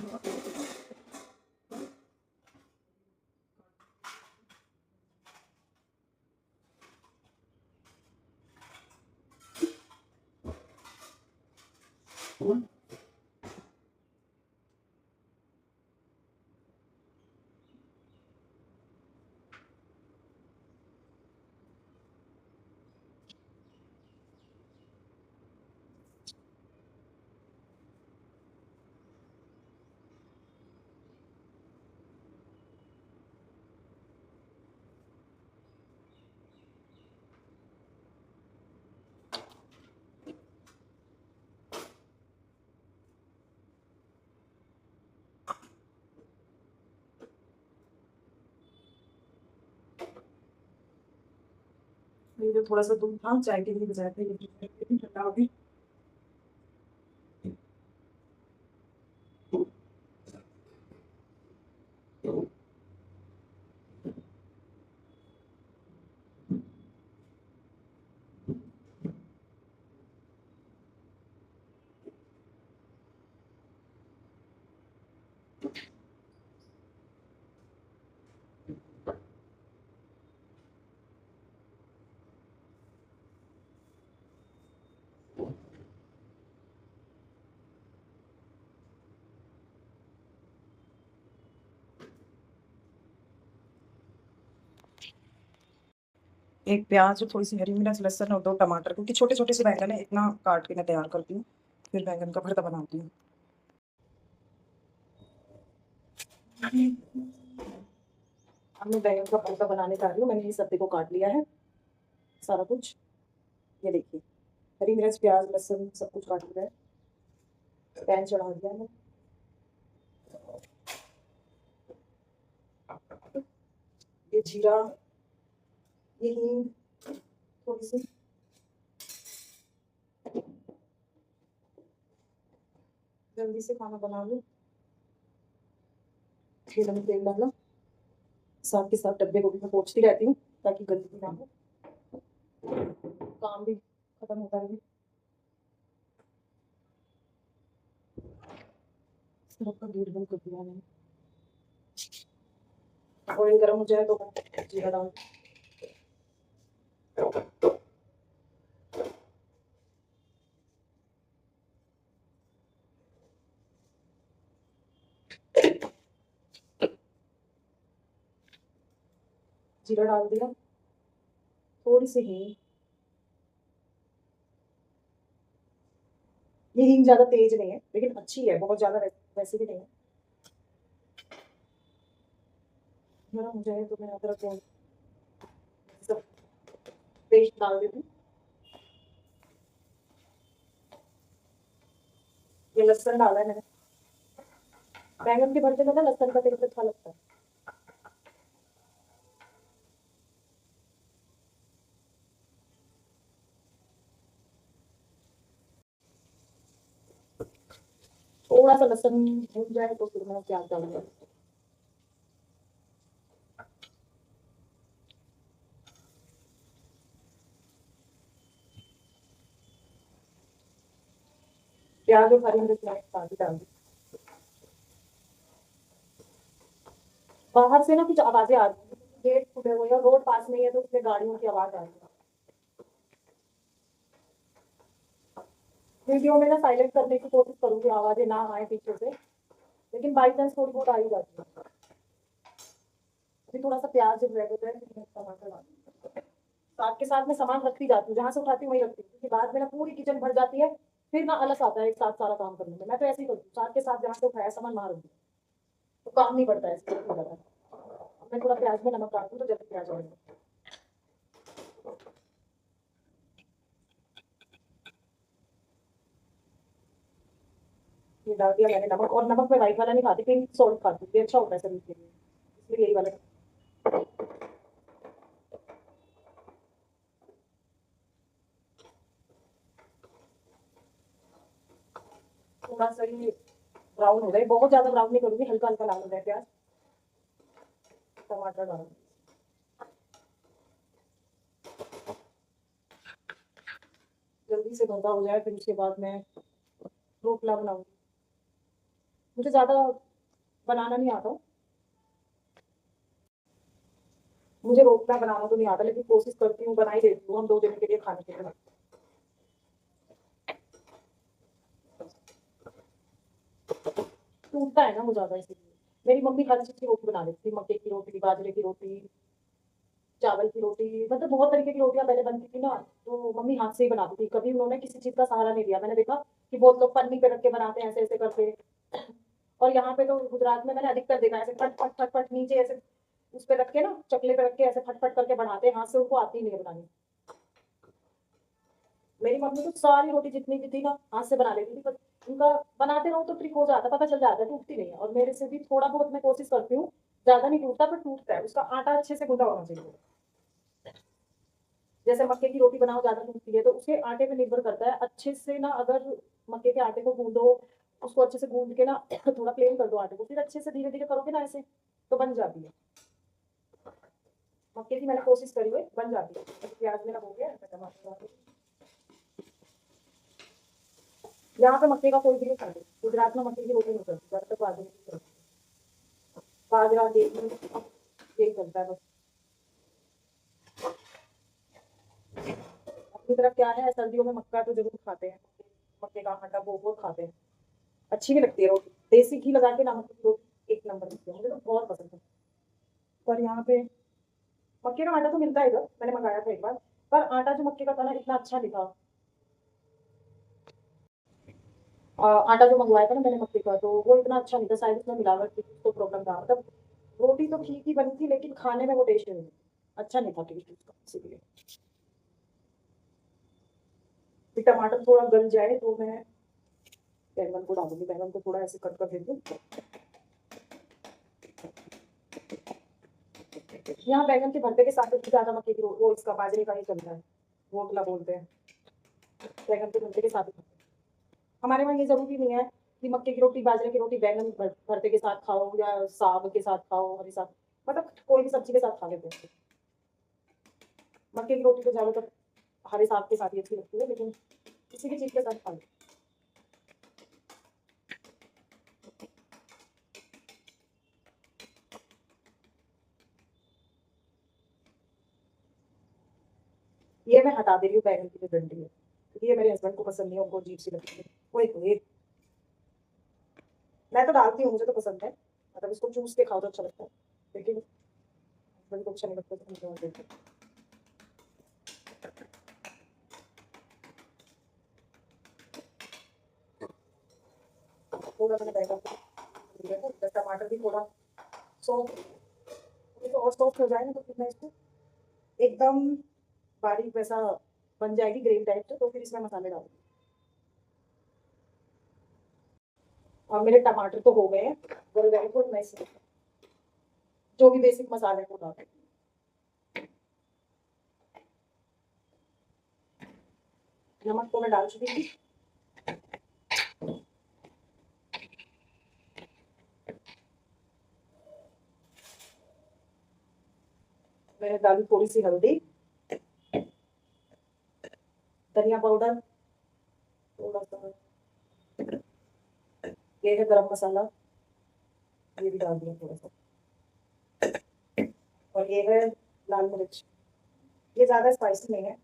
Speaker 2: ये जो थोड़ा सा दूध था चाय के लिए बजाया था, ये ठंडा हो गई। एक प्याज, थोड़ी सी हरी मिर्च, लहसुन और 2 टमाटर, क्योंकि छोटे-छोटे से बैंगन है, इतना काट के मैं तैयार करती हूँ, फिर बैंगन का भरता बनाती हूँ। अब मैं बैंगन का भरता बनाने जा रही हूँ, मैंने ये सब देखो काट लिया है, सारा कुछ। ये देखिए, हरी मिर्च, प्याज, लहसुन सब कुछ काट लिया है। पैन चढ़ा दिया है। ये जीरा, ये हींग, थोड़ी सी जल्दी से खाना बना लूँ। ये मैंने तेल डाला, साथ के साथ डब्बे को भी मैं पोंछती रहती हूँ ताकि गंदगी ना हो, काम भी खत्म होता रहे। सिर्फ का गेट बंद कर दिया मैंने। ऑयल गर्म हो जाए तो जीरा डाल, जीरा डाल दिया, थोड़ी सी हींग। ये हींग ज्यादा तेज नहीं है लेकिन अच्छी है, बहुत ज्यादा वैसे भी नहीं है। गरम हो जाए तो मैं अदरक और सब पेस्ट डाल देती हूँ। ये लहसुन डाला है मैंने, बैंगन के भरते में ना लहसुन का टेस्ट अच्छा लगता है। थोड़ा सा लहसुन भून जाए तो फिर मैं प्याज डालूंगा। प्याज और हरी मिर्च मैंने साथ ही डाल दी। बाहर से ना कुछ आवाजें आ रही है, गेट खुले हुए हैं, रोड पास में ही है तो उसमें गाड़ियों की आवाज आ रही है। वीडियो में ना साइलेंट करने की कोशिश करूंगी, आवाजें ना आए पीछे से, लेकिन बाई चांस थोड़ी बहुत आ ही जाती है। अभी थोड़ा सा प्याज रेड हो जाए फिर टमाटर डाल, साथ के साथ मैं सामान रखती जाती हूँ, जहां से उठाती हूँ वही रखती हूँ, क्योंकि बाद में ना पूरी किचन भर जाती है, फिर ना आलस आता है एक साथ सारा काम करने में। मैं तो ऐसे ही करती हूँ, साथ के साथ जहाँ से उठाया सामान वहां रख दूँ, तो काम नहीं पड़ता है ऐसे। मैं थोड़ा प्याज में नमक डाल दूँ तो जल्दी प्याज हो जाए। ये डाल दिया मैंने नमक, और नमक मैं व्हाइट वाला नहीं खाती, पिंक सॉल्ट खाती हूँ, ये अच्छा होता है शरीर के लिए, इसलिए यही वाला। थोड़ा सा ये ब्राउन हो जाए, बहुत ज्यादा ब्राउन नहीं करूंगी, हल्का हल्का लाल हो जाए प्याज, टमाटर डाल, जल्दी से भरता हो जाए, फिर उसके बाद मैं ढोकला बनाऊंगी। मुझे ज्यादा बनाना नहीं आता, मुझे ढोकला बनाना तो नहीं आता, लेकिन कोशिश करती हूँ, बना ही देती हूँ हम 2 दिन के लिए खाने के लिए। टूटता है ना वो ज्यादा, इसीलिए। मेरी मम्मी हर चीज की रोटी बना देती थी, मक्के की रोटी, बाजरे की रोटी, चावल की रोटी, मतलब बहुत तरीके की रोटियां पहले बनती थी ना, तो मम्मी हाथ से ही बनाती थी, कभी उन्होंने किसी चीज का सहारा नहीं दिया। मैंने देखा कि बहुत लोग पन्नी पे रख के बनाते हैं, ऐसे ऐसे करके, और यहाँ पे तो गुजरात में मैंने अधिकतर देखा है ऐसे फट फट फट फट नीचे ऐसे उस पे रख के ना, चकले पे रख के ऐसे फट फट करके बनाते हैं, हाथ से उनको आती ही नहीं है बनानी। मेरी मम्मी तो सारी रोटी जितनी भी थी ना हाथ से बना लेती थी, पर उनका बनाते रहो तो ट्रिक हो जाता, पता चल जाता है, टूटती नहीं है। और मेरे से भी थोड़ा बहुत मैं कोशिश करती हूँ, ज्यादा नहीं टूटता पर टूटता है, उसका आटा अच्छे से गूंदा होना चाहिए। जैसे मक्के की रोटी बनाओ ज्यादा टूटती है, तो उसके आटे पे निर्भर करता है, अच्छे से ना अगर मक्के के आटे को गूंदो, उसको अच्छे से गूंद के ना थोड़ा प्लेन कर दो आटे को, फिर अच्छे से धीरे धीरे करोगे ना ऐसे, तो बन जाती है। मक्के की मैंने कोशिश करी हुई, बन जाती है। प्याज मेरा हो गया, टमाटर डाल दूँ। यहाँ पे मक्के का कोई भी नहीं खाते, गुजरात में मक्के की रोटी नहीं चलती, ज्यादातर बाजरे की चलती है। बाजरा गेहूं यही चलता है बस। अपनी तरफ क्या है, सर्दियों में मक्का तो जरूर खाते हैं, मक्के का आटा वो खाते हैं, अच्छी भी लगती है रोटी, देसी घी लगा के नमक की रोटी एक नंबर लगती है, मुझे तो बहुत पसंद है। पर यहाँ पे मक्के का आटा तो मिलता है इधर, मैंने मंगाया था एक बार, पर आटा जो मक्के का था ना इतना अच्छा नहीं था। आटा जो मंगवाया था ना मैंने मक्के का, तो वो इतना अच्छा नहीं था, शायद उसमें मिलावट थी, तो प्रॉब्लम था, मतलब रोटी तो ठीक ही बनी थी, लेकिन खाने में वो टेस्ट नहीं, अच्छा नहीं था टेस्ट उसका, इसीलिए। फिर टमाटर थोड़ा गल जाए तो मैं बैंगन को डालूंगी, बैंगन को थोड़ा ऐसे कट कर देती हूँ। यहाँ बैंगन के भरते के साथ सबसे ज्यादा मक्के की वो इसका बाजरे का ही चलता है, रोटला बोलते हैं, बैंगन के भरते के साथ ही खाते हैं। हमारे वहाँ ये जरूरी नहीं है कि मक्के की रोटी, बाजरे की रोटी बैंगन भरते के साथ खाओ या साग के साथ खाओ, हरी साग, मतलब कोई भी सब्जी के साथ खा लेते हैं। मक्के की रोटी तो ज्यादातर हरे साग के साथ ही अच्छी लगती है, लेकिन किसी भी चीज के साथ खा लो। ये मैं हटा दे रही हूँ बैंगन की जो डंडी है, क्योंकि ये मेरे हस्बैंड को पसंद नहीं है, उनको अजीब सी लगती है। वही मैं तो डालती हूँ, मुझे तो पसंद है, मतलब इसको चूस के खाओ तो अच्छा लगता है, लेकिन हस्बैंड को अच्छा नहीं लगता तो मुझे और देती हूँ। थोड़ा मैंने बैंगन को लिया है, टमाटर भी थोड़ा सॉफ्ट, तो और सॉफ्ट हो जाए ना, तो फिर मैं इसको एकदम बारीक वैसा बन जाएगी ग्रेवी टाइप से, तो फिर इसमें मसाले डालूंगी। और मेरे टमाटर तो हो गए हैं, गल गए, तो मैं इसमें जो भी बेसिक मसाले हैं वो डाल दूंगी। नमक तो मैं डाल चुकी थी। मैंने डाली थोड़ी सी हल्दी, धनिया पाउडर थोड़ा सा, ये है गरम मसाला, ये भी डाल दिया थोड़ा सा, और ये है लाल मिर्च, ये ज्यादा स्पाइसी नहीं है,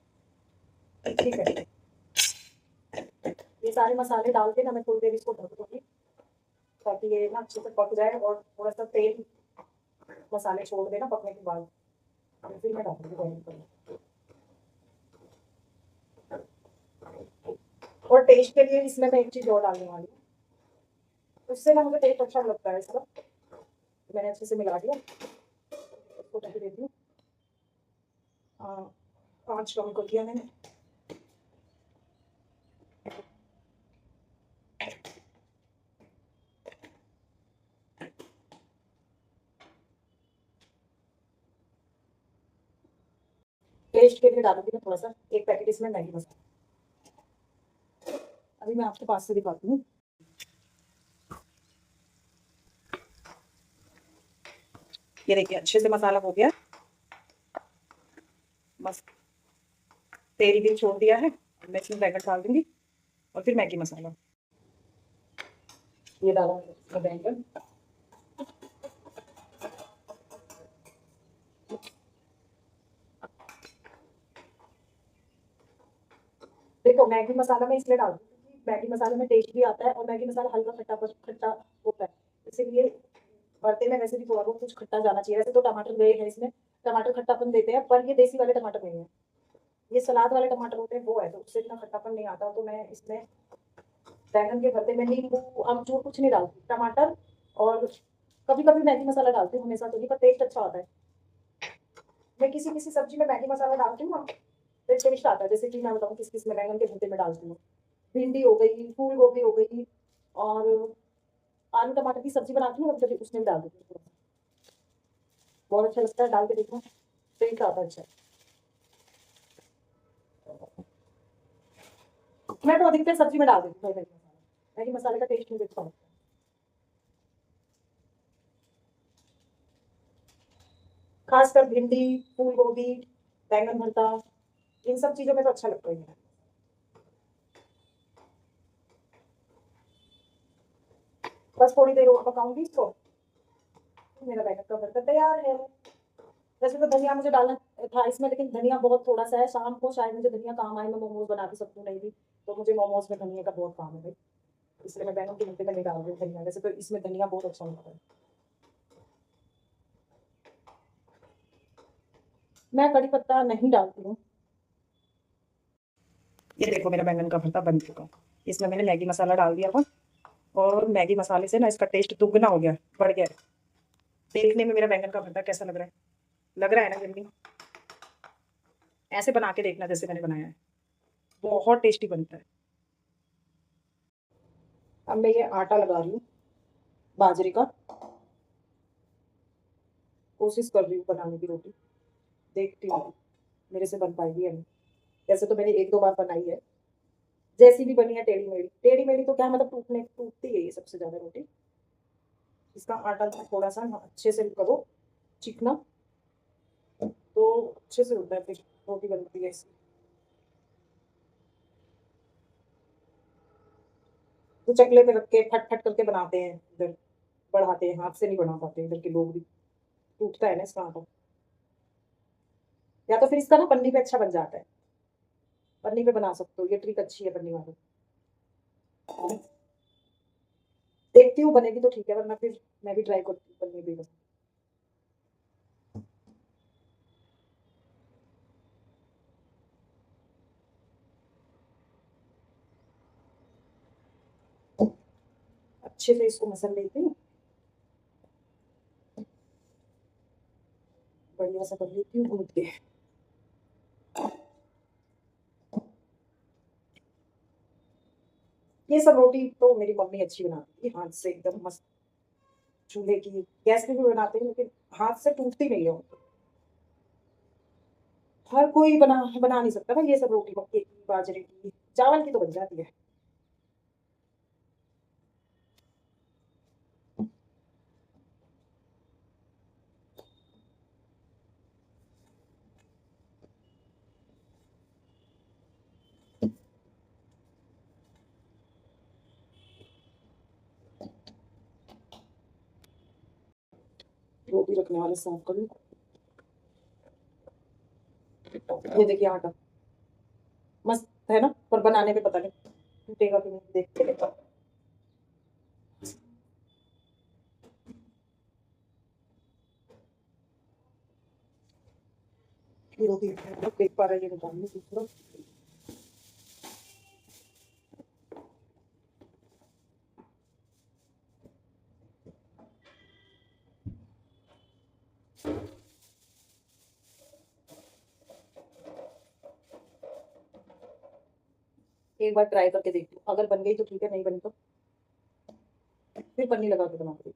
Speaker 2: ठीक है। ये सारे मसाले डाल के ना मैं थोड़ी देर इसको ढक दूंगी, ताकि ये ना अच्छे से पक जाए, और थोड़ा सा तेल मसाले छोड़ देना पकने के बाद, फिर मैं डालूंगी बैंगन को। और टेस्ट के लिए इसमें मैं एक चीज और डालने वाली हूँ, उससे ना मुझे टेस्ट अच्छा लगता है इसका। मैंने अच्छे से मिला दिया, इसको ढक देती हूँ। हाँ, 5 कम कर दिया मैंने। टेस्ट के लिए डालूंगी मैं थोड़ा सा, एक पैकेट इसमें मैगी मसाला। अभी मैं आपको पास से दिखाती हूँ। ये देखिए अच्छे से मसाला हो गया, बस तेल भी छोड़ दिया है। मैं इसमें बैंगन डाल दूंगी और फिर मैगी मसाला। ये डाला इसमें बैंगन, देखो मैगी मसाला मैं इसलिए डालती हूँ क्योंकि मैगी मसाले में टेस्ट भी आता है और मैगी मसाला हल्का खट्टा खट्टा होता है, इसीलिए भरते में वैसे भी थोड़ा बहुत कुछ खट्टा जाना चाहिए। वैसे तो टमाटर गए हैं इसमें, टमाटर खट्टापन देते हैं, पर ये देसी वाले टमाटर नहीं है, ये सलाद वाले टमाटर होते हैं वो है, तो उससे इतना खट्टापन नहीं आता। तो मैं इसमें बैंगन के भरते में नींबू अमचूर कुछ नहीं डालती, टमाटर और कभी कभी मैगी मसाला डालती हूँ, हमेशा तो नहीं, पर टेस्ट अच्छा आता है। मैं किसी किसी सब्जी में मैगी मसाला डालती हूँ ना, फिर टेस्ट आता है। जैसे कि मैं बताऊँ किस किस में बैंगन के भरते में डालती हूँ, भिंडी हो गई, फूल गोभी हो गई, और आलू टमाटर की सब्जी बनाती हूँ कभी उसमें भी डाल देती हूँ, बहुत अच्छा लगता है, डाल के देखना टेस्ट आता है अच्छा। मैं तो अधिकतर सब्जी में डाल देती हूँ मैगी मसाला, मैगी मसाले का टेस्ट मुझे अच्छा लगता है। खासकर भिंडी, फूल गोभी, बैंगन भरता, इन सब चीजों में तो अच्छा लगता है। बस थोड़ी देर और पकाऊंगी इसको, मेरा बैंगन का भरता तैयार है। वैसे तो धनिया मुझे डालना था इसमें, लेकिन धनिया बहुत थोड़ा सा है, शाम को शायद मुझे धनिया काम आए, मैं मोमोज बना भी सकती हूँ, नहीं भी तो मुझे मोमोज में धनिया का बहुत काम है भाई, इसलिए मैं बैंगन के भरते में नहीं डाल रही हूँ धनिया। वैसे तो इसमें धनिया बहुत अच्छा लगता है। मैं कड़ी पत्ता नहीं डालती हूँ। ये देखो मेरा बैंगन का भरता बन चुका, इसमें मैंने मैगी मसाला डाल दिया था, और मैगी मसाले से ना इसका टेस्ट दुगना हो गया, बढ़ गया। देखने में मेरा बैंगन का भरता कैसा लग रहा है ना जल्दी, ऐसे बना के देखना जैसे मैंने बनाया है, बहुत टेस्टी बनता है। अब मैं ये आटा लगा रही हूँ बाजरे का, कोशिश कर रही हूँ बनाने की रोटी, देखती हूँ मेरे से बन पाएगी या नहीं। वैसे तो मैंने एक दो बार बनाई है, जैसी भी बनी है टेढ़ी मेढ़ी तो क्या मतलब टूटती है ये सबसे ज्यादा रोटी। इसका आटा थोड़ा सा अच्छे से करो चिकना, तो अच्छे से होता है फिर रोटी बनती है इसकी। तो चकले पे रख के फट फट करके बनाते हैं इधर, बढ़ाते हैं, हाथ से नहीं बना पाते इधर के लोग भी, टूटता है ना इसका आटा। या तो फिर इसका ना पन्नी पे अच्छा बन जाता है, पन्नी पे बना सकते हो, ये ट्रिक अच्छी है पन्नी वाली। देखती हूँ बनेगी तो ठीक है, वरना फिर मैं भी ट्राई करती हूँ पन्नी पे। अच्छे से इसको मसल लेती हूँ, बढ़िया सा कर लेती हूँ गूंथ के। ये सब रोटी तो मेरी मम्मी अच्छी बनाती है हाथ से, एकदम मस्त। चूल्हे की गैस पे भी बनाते हैं, लेकिन हाथ से टूटती नहीं है वो। हर कोई बना नहीं सकता ना ये सब रोटी, मक्के की, बाजरे की, चावल की तो बन जाती है। रोटी रखने वाले साफ कर लो। ये देखिए आटा मस्त है ना, पर बनाने में पता नहीं टूटेगा कि नहीं, देखते लेता। ये रोटी देख पा रहे हैं, ये बताइए दूसरा। एक बार ट्राई करके देखती हूँ, अगर बन गई तो ठीक है, नहीं बनी तो फिर पन्नी लगा के बना दूँ।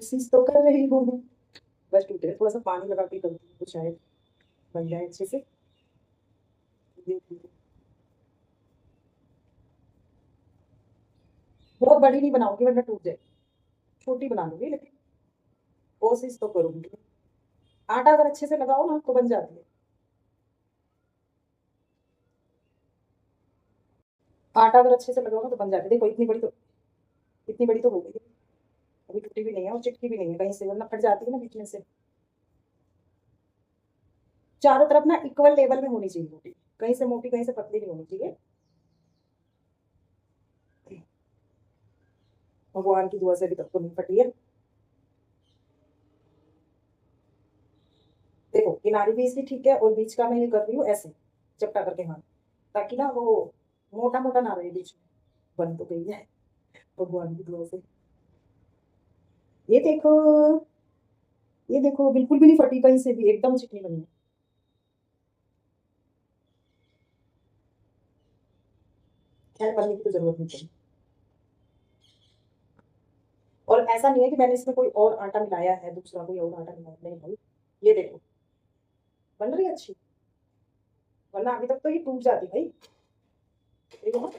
Speaker 2: कोशिश तो कर रही हूँ, बस टूट रहा है। थोड़ा सा पानी लगा के करती हूँ तो शायद बन जाए अच्छे से। बहुत बड़ी नहीं बनाऊंगी वरना टूट जाए, छोटी बना लूंगी, लेकिन कोशिश तो करूंगी। आटा अगर अच्छे से लगाओ ना तो बन जाती है। आटा अगर अच्छे से लगाओ ना तो बन जाती है। देखो इतनी बड़ी तो हो गई है। अभी टूटी भी नहीं है और चिटकी भी नहीं है कहीं से, वरना फट जाती है ना बीच में से। चारों तरफ ना इक्वल लेवल में होनी चाहिए रोटी, कहीं से मोटी कहीं से पतली नहीं होनी चाहिए। भगवान की दुआ से अभी तक तो नहीं फटी है। देखो किनारी भी इसकी ठीक है, और बीच का मैं ये कर रही हूँ ऐसे चपटा करके हाथ, ताकि ना वो मोटा मोटा ना रहे बीच में। बन तो गई है भगवान की दुआ से। ये देखो, ये देखो बिल्कुल भी नहीं फटी कहीं से भी, एकदम चिकनी बनी है। खैर बनने की तो जरूरत नहीं पड़ी। और ऐसा नहीं है कि मैंने इसमें कोई और आटा मिलाया है, दूसरा कोई और आटा मिलाया नहीं भाई। ये देखो बन रही है अच्छी, वरना अभी तक तो ये टूट जाती भाई। देखो ना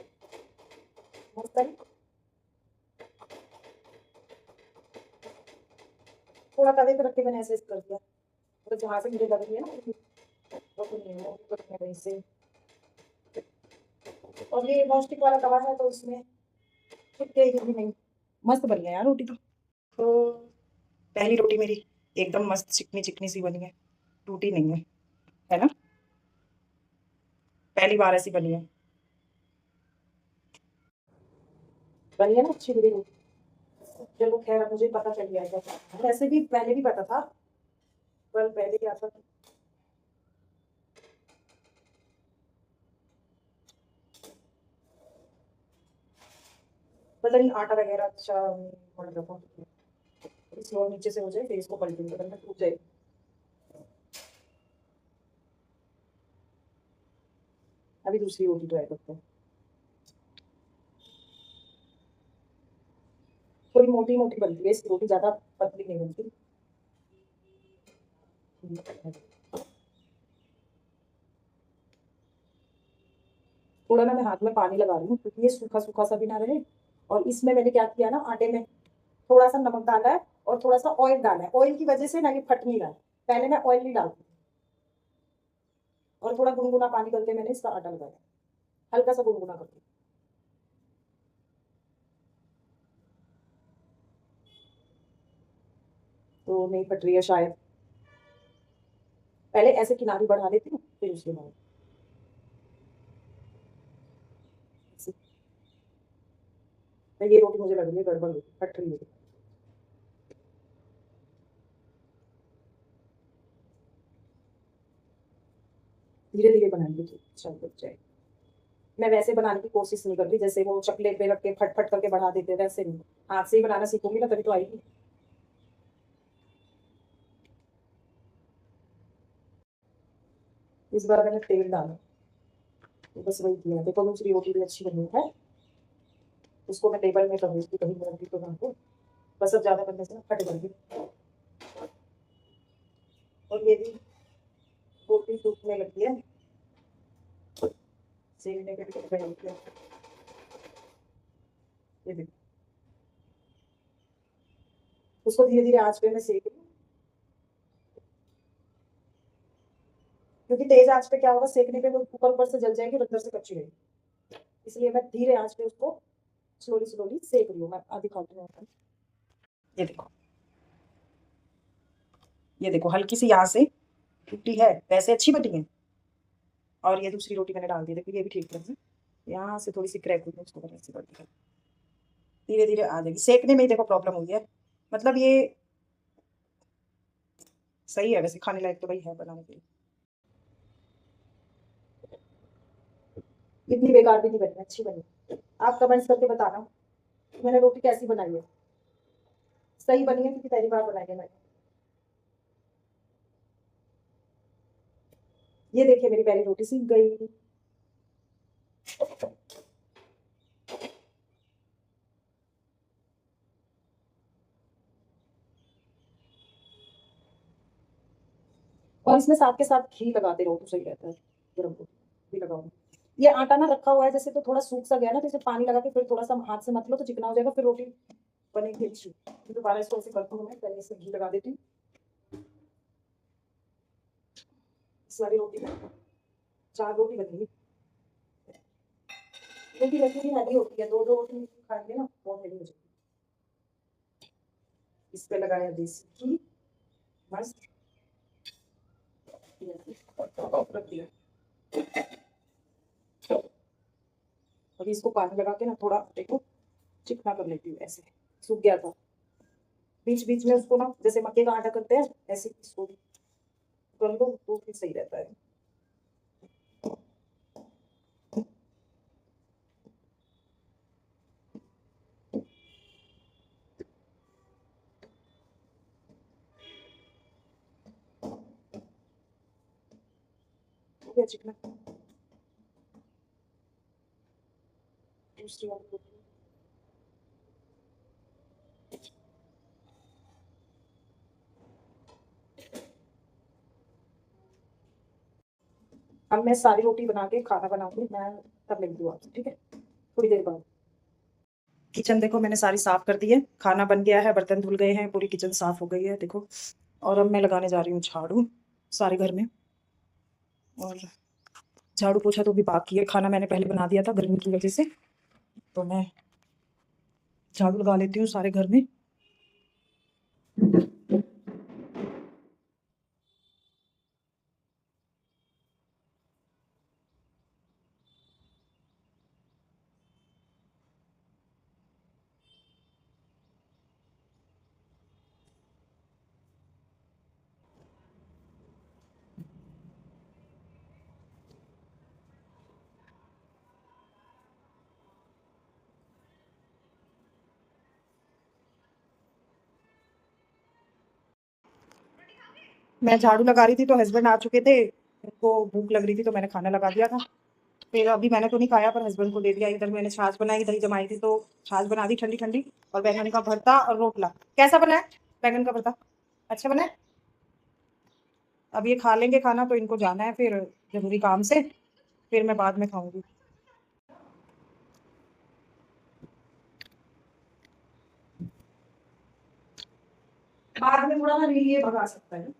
Speaker 2: मस्त है। थोड़ा तवे पे रख के मैंने ऐसे कर दिया, तो जहां से मुझे लग रही है ना वो तो नहीं है, वो तो नहीं है कहीं से। और ये नॉन स्टिक वाला तवा है तो उसमें चिपकेगी भी नहीं। मस्त बन गया यार रोटी तो पहली रोटी मेरी एकदम मस्त चिकनी चिकनी सी बनी है, टूटी नहीं है ना। पहली बार ऐसी बनी है। बनी है ना अच्छी मेरी रोटी। चलो खैर अब मुझे पता चल गया है, वैसे भी पहले भी पता था, पर पहले क्या था। पता नहीं आटा वगैरह अच्छा पड़ रहा था। इस और नीचे से हो जाए फिर इसको पलटेंगे वरना टूट जाएगी। अभी दूसरी रोटी ट्राई करते हैं। थोड़ी मोटी मोटी बनती है इसकी रोटी, ज्यादा पतली नहीं बनती। थोड़ा ना मैं हाथ में पानी लगा रही हूँ क्योंकि ये सूखा सूखा सा भी ना रहे। और इसमें मैंने क्या किया ना, आटे में थोड़ा सा नमक डाला है और थोड़ा सा ऑयल डाला है। ऑयल की वजह से ना ये फट नहीं रहा है। पहले मैं ऑयल नहीं डालती, और थोड़ा गुनगुना पानी करके मैंने इसका आटा लगाया, हल्का सा गुनगुना करके। तो नहीं फट रही है शायद। पहले ऐसे किनारी बढ़ा लेती हूँ फिर उसके बाद ऐसे। तो ये रोटी मुझे लग रही है गड़बड़ होगी, फट रही है। धीरे धीरे बनाएंगे तो शायद बच जाए। मैं वैसे बनाने की कोशिश नहीं करती जैसे वो चकले पे रख के फट फट करके बढ़ा देते हैं, वैसे नहीं। हाथ से ही बनाना सीखूंगी ना तभी तो आएगी। इस बार मैंने तेल डाला तो बस वही किया। देखो दूसरी रोटी भी अच्छी बनी है, उसको मैं टेबल में करूँगी कहीं बनती तो ना को। बस अब ज्यादा करने से ना फट जाएगी। और ये भी रोटी टूटने लगती है, सेकने के लिए ट्राई किया। ये देखो उसको धीरे धीरे आंच पे मैं सेक रही हूँ, क्योंकि तेज आंच पे क्या होगा, सेकने पे वो ऊपर ऊपर से जल जाएगी और अंदर से कच्ची रहेगी। इसलिए मैं धीरे आंच पे उसको स्लोली स्लोली सेक रही हूँ। मैं दिखाती हूँ आपको। ये देखो, ये देखो हल्की सी यहाँ से टूटी है, वैसे अच्छी बनी है। और ये दूसरी रोटी मैंने डाल दी, देखो ये भी ठीक है। यहाँ से थोड़ी सी क्रैक हुई है, उसको मैंने ऐसे कर दिया। धीरे धीरे आ जाएगी। सेकने में ही देखो प्रॉब्लम हुई है, मतलब ये सही है वैसे, खाने लायक तो भाई है बनाने के लिए। इतनी बेकार भी नहीं बनी, अच्छी बनी। आप कमेंट्स करके बताना कि मैंने रोटी कैसी बनाई है। सही बनी है क्योंकि पहली बार बनाई है मैंने। ये देखिए मेरी पहली रोटी सीख गई। और इसमें साथ के साथ घी लगाते रहो तो सही रहता है। गरम रोटी घी लगाओ। ये आटा ना रखा हुआ है जैसे, तो थोड़ा सूख सा गया ना, तो इसे पानी लगा के फिर थोड़ा सा हाथ से मत लो तो चिकना हो जाएगा, फिर रोटी बनेगी अच्छी। फिर दोबारा इसको ऐसे करती हूँ मैं, पहले इसे घी लगा देती हूँ। इस वाली रोटी में 4 रोटी बनेगी, क्योंकि वैसे भी हैवी होती है, 2-2 रोटी खाएंगे ना बहुत हैवी हो जाएगी। इस पे लगाया देसी घी, मस्त रख दिया। अभी इसको पानी लगा के ना थोड़ा देखो चिकना कर लेती हूँ, ऐसे सूख गया था। बीच बीच में उसको ना जैसे मक्के का आटा करते हैं ऐसे इसको कर लो तो फिर सही रहता है। हो गया चिकना। दूसरी वाली रोटी अब मैं सारी रोटी बना के खाना बना के मैं तब मिलती हूँ आपसे, ठीक है, थोड़ी देर बाद। किचन देखो मैंने सारी साफ कर दी है, खाना बन गया है, बर्तन धुल गए हैं, पूरी किचन साफ हो गई है देखो। और अब मैं लगाने जा रही हूँ झाड़ू सारे घर में। और झाड़ू पोछा तो भी बाकी है, खाना मैंने पहले बना दिया था गर्मी की वजह से, तो मैं झाड़ू लगा लेती हूँ सारे घर में। मैं झाड़ू लगा रही थी तो हस्बैंड आ चुके थे, उनको भूख लग रही थी तो मैंने खाना लगा दिया था। फिर अभी मैंने तो नहीं खाया पर हस्बैंड को दे दिया। इधर मैंने छाछ बनाई, दही जमाई थी तो छाछ बना दी ठंडी ठंडी, और बैंगन का भरता और रोटला। कैसा बना है बैंगन का भरता? अच्छा बना है। अब ये खा लेंगे खाना तो इनको जाना है फिर जरूरी काम से, फिर मैं बाद में खाऊंगी। बाद में थोड़ा ना ये भगा सकता है,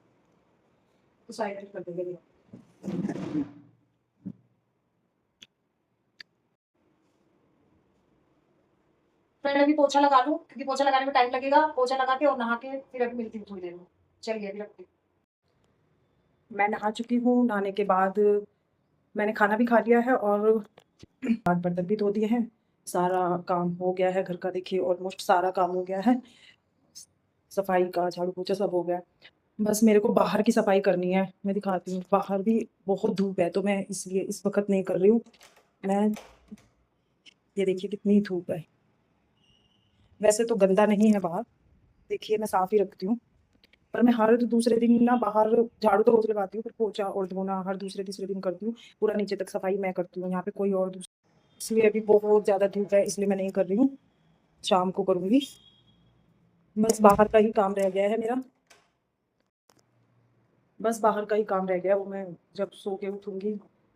Speaker 2: तो साइड कर देंगे। फ्रेंड अभी पोछा लगा लूं क्योंकि पोछा लगाने में टाइम लगेगा, पोछा लगा के और नहा के फिर अभी मिलती हूँ थोड़ी देर में। चलिए अभी रखती हूँ। मैं नहा चुकी हूँ, नहाने के बाद मैंने खाना भी खा लिया है और हाथ बर्तन भी धो दिए हैं। सारा काम हो गया है घर का, देखिए ऑलमोस्ट सारा काम हो गया है, सफाई का झाड़ू पोछा सब हो गया है। बस मेरे को बाहर की सफाई करनी है, मैं दिखाती हूँ। बाहर भी बहुत धूप है तो मैं इसलिए इस वक्त नहीं कर रही हूँ। मैं ये देखिए कितनी धूप है, वैसे तो गंदा नहीं है बाहर, देखिए मैं साफ ही रखती हूँ। पर मैं हर दूसरे दिन ना बाहर झाड़ू तो रोज लगाती हूँ, पर पोछा और धोना हर दूसरे तीसरे दिन करती हूँ। पूरा नीचे तक सफाई मैं करती हूँ, यहाँ पे कोई और दूसरा, इसलिए अभी बहुत ज्यादा धूप है इसलिए मैं नहीं कर रही हूँ, शाम को करूंगी। बस बाहर का ही काम रह गया है मेरा, बस बाहर का ही काम रह गया, वो मैं जब सो के उठूंगी।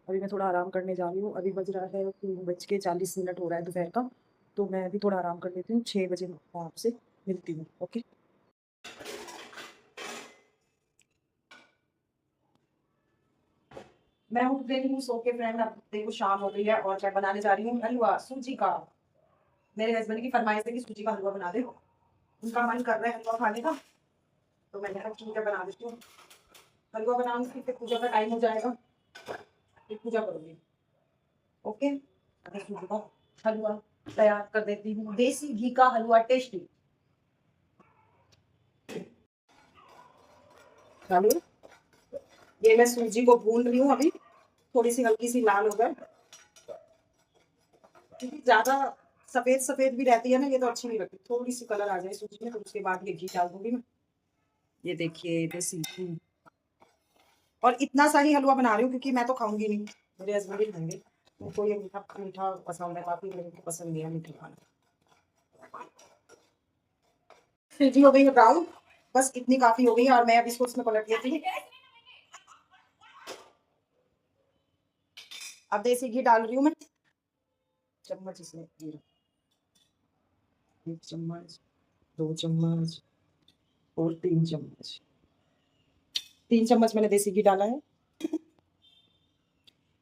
Speaker 2: अभी मैं थोड़ा आराम करने जा रही हूँ, अभी बज रहा है 3:40 हो रहा है दोपहर का, तो मैं अभी थोड़ा आराम कर लेती हूँ। 6 बजे मैं आपसे मिलती हूँ, ओके। मैं उठ गई हूँ सो के फ्रेंड, अब देखो शाम हो गई है और मैं बनाने जा रही हूँ हलवा सूजी का। मेरे हस्बैंड की फरमाइश है कि सूजी का हलवा बना दे, उनका मन कर रहा है हलवा खाने का, तो मैंने कहा ठीक है बना देती हूँ। हलवा बनाऊंगी फिर पूजा का टाइम हो जाएगा, फिर पूजा करूंगी, ओके। अभी सूजी का हलवा तैयार कर देती हूँ, देसी घी का हलवा टेस्टी। डालिए, ये मैं सूजी को भून रही हूँ अभी, थोड़ी सी हल्की सी लाल हो जाए, क्योंकि ज्यादा सफेद सफेद भी रहती है ना ये तो अच्छी नहीं लगती, थोड़ी सी कलर आ जाए सूजी में तो उसके बाद ये घी डाल दूंगी मैं। ये देखिए देसी घी, और इतना सा ही हलवा बना रही हूँ क्योंकि मैं तो खाऊंगी नहीं, मेरे हस्बैंड ही खाएंगे, उनको ये मीठा मीठा पसंद है काफी, मेरे को पसंद नहीं है मीठा खाना। सूजी हो गई है ब्राउन, बस इतनी काफी हो गई है और मैं अब इसको इसमें पलट देती हूँ।
Speaker 1: अब देसी घी डाल रही हूँ मैं, चम्मच इसमें ये रहा। 1 चम्मच, 2 चम्मच और 3 चम्मच। 3 चम्मच मैंने देसी घी डाला है।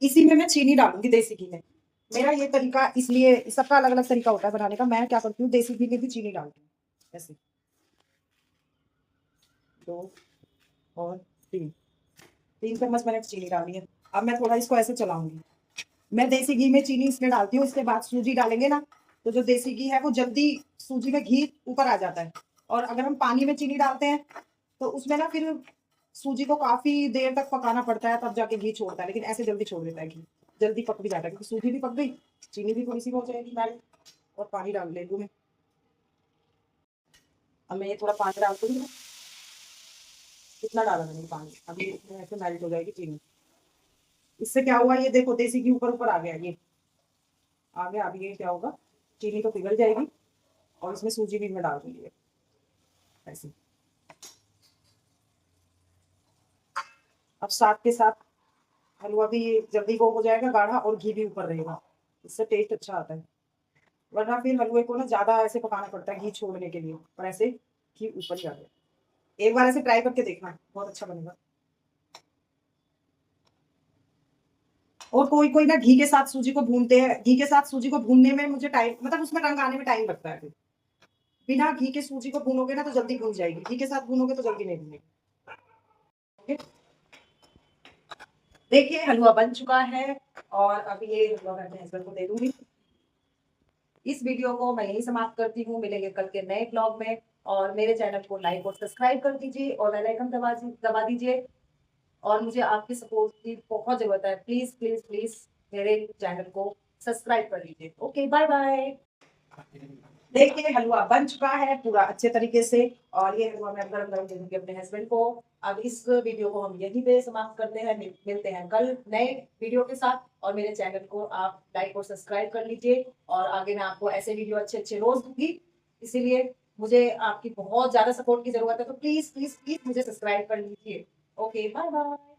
Speaker 1: इसी में मैं चीनी डालूंगी, देसी घी में। मेरा ये तरीका, इसलिए सबका अलग अलग तरीका होता है बनाने का। मैं क्या करती हूँ, देसी घी में भी चीनी डालती हूँ, ऐसे 2 और 3 चम्मच मैंने चीनी डाली है। अब मैं थोड़ा इसको ऐसे चलाऊंगी। मैं देसी घी में चीनी इसमें डालती हूँ, इसके बाद सूजी डालेंगे ना, तो जो देसी घी है वो जल्दी सूजी में घी ऊपर आ जाता है। और अगर हम पानी में चीनी डालते हैं तो उसमें ना फिर सूजी को काफी देर तक पकाना पड़ता है, तब जाके घी छोड़ता है। लेकिन ऐसे जल्दी छोड़ देता है घी, जल्दी पक भी जाता है, क्योंकि सूजी भी पक गई, चीनी भी थोड़ी सी हो जाएगी मेल्ट। और पानी डाल ले लूँ मैं। अब मैं ये थोड़ा पानी डाल दूंगी। कितना डाला मैंने पानी, अभी इसमें ऐसे मेल्ट हो जाएगी चीनी। इससे क्या हुआ, ये देखो देसी घी ऊपर ऊपर आ गया, ये आ गया। अब ये क्या होगा, चीनी तो पिघल जाएगी और इसमें सूजी भी मैं डाल दूंगी ऐसे। अब साथ के साथ हलवा भी जल्दी वो हो जाएगा गाढ़ा, और घी भी ऊपर रहेगा, इससे टेस्ट अच्छा आता है। वरना फिर हलवे को ना ज्यादा ऐसे पकाना पड़ता है घी छोड़ने के लिए, और ऐसे घी ऊपर ही आ गया। एक बार ऐसे ट्राई करके देखना, बहुत अच्छा बनेगा। और कोई कोई ना घी के साथ सूजी को भूनते हैं, घी के साथ सूजी को भूनने में मुझे टाइम, मतलब उसमें रंग आने में टाइम लगता है। फिर बिना घी के सूजी को भूनोगे ना तो जल्दी भून जाएगी, घी के साथ भूनोगे तो जल्दी नहीं भूनेगी। ओके, देखिए हलवा बन चुका है, और अब ये हलवा मैं अपने हस्बैंड को दे दूंगी। इस वीडियो को मैं यही समाप्त करती हूँ। मिलेंगे कल के नए ब्लॉग में, और मेरे चैनल को लाइक और सब्सक्राइब कर दीजिए, और बेल आइकन दबा दीजिए। और मुझे आपकी सपोर्ट की बहुत जरूरत है। प्लीज प्लीज प्लीज मेरे चैनल को सब्सक्राइब कर लीजिए। Okay, bye bye. देखिए हलवा बन चुका है पूरा अच्छे तरीके से, और ये हलवा मैं गरम गरम दे दूंगी अपने हस्बैंड को। अब इस वीडियो को हम यहीं पे समाप्त करते हैं। मिलते हैं कल नए वीडियो के साथ, और मेरे चैनल को आप लाइक और सब्सक्राइब कर लीजिए। और आगे मैं आपको ऐसे वीडियो अच्छे अच्छे रोज दूंगी, इसीलिए मुझे आपकी बहुत ज्यादा सपोर्ट की जरूरत है। तो प्लीज प्लीज प्लीज मुझे सब्सक्राइब कर लीजिए। Okay, bye bye.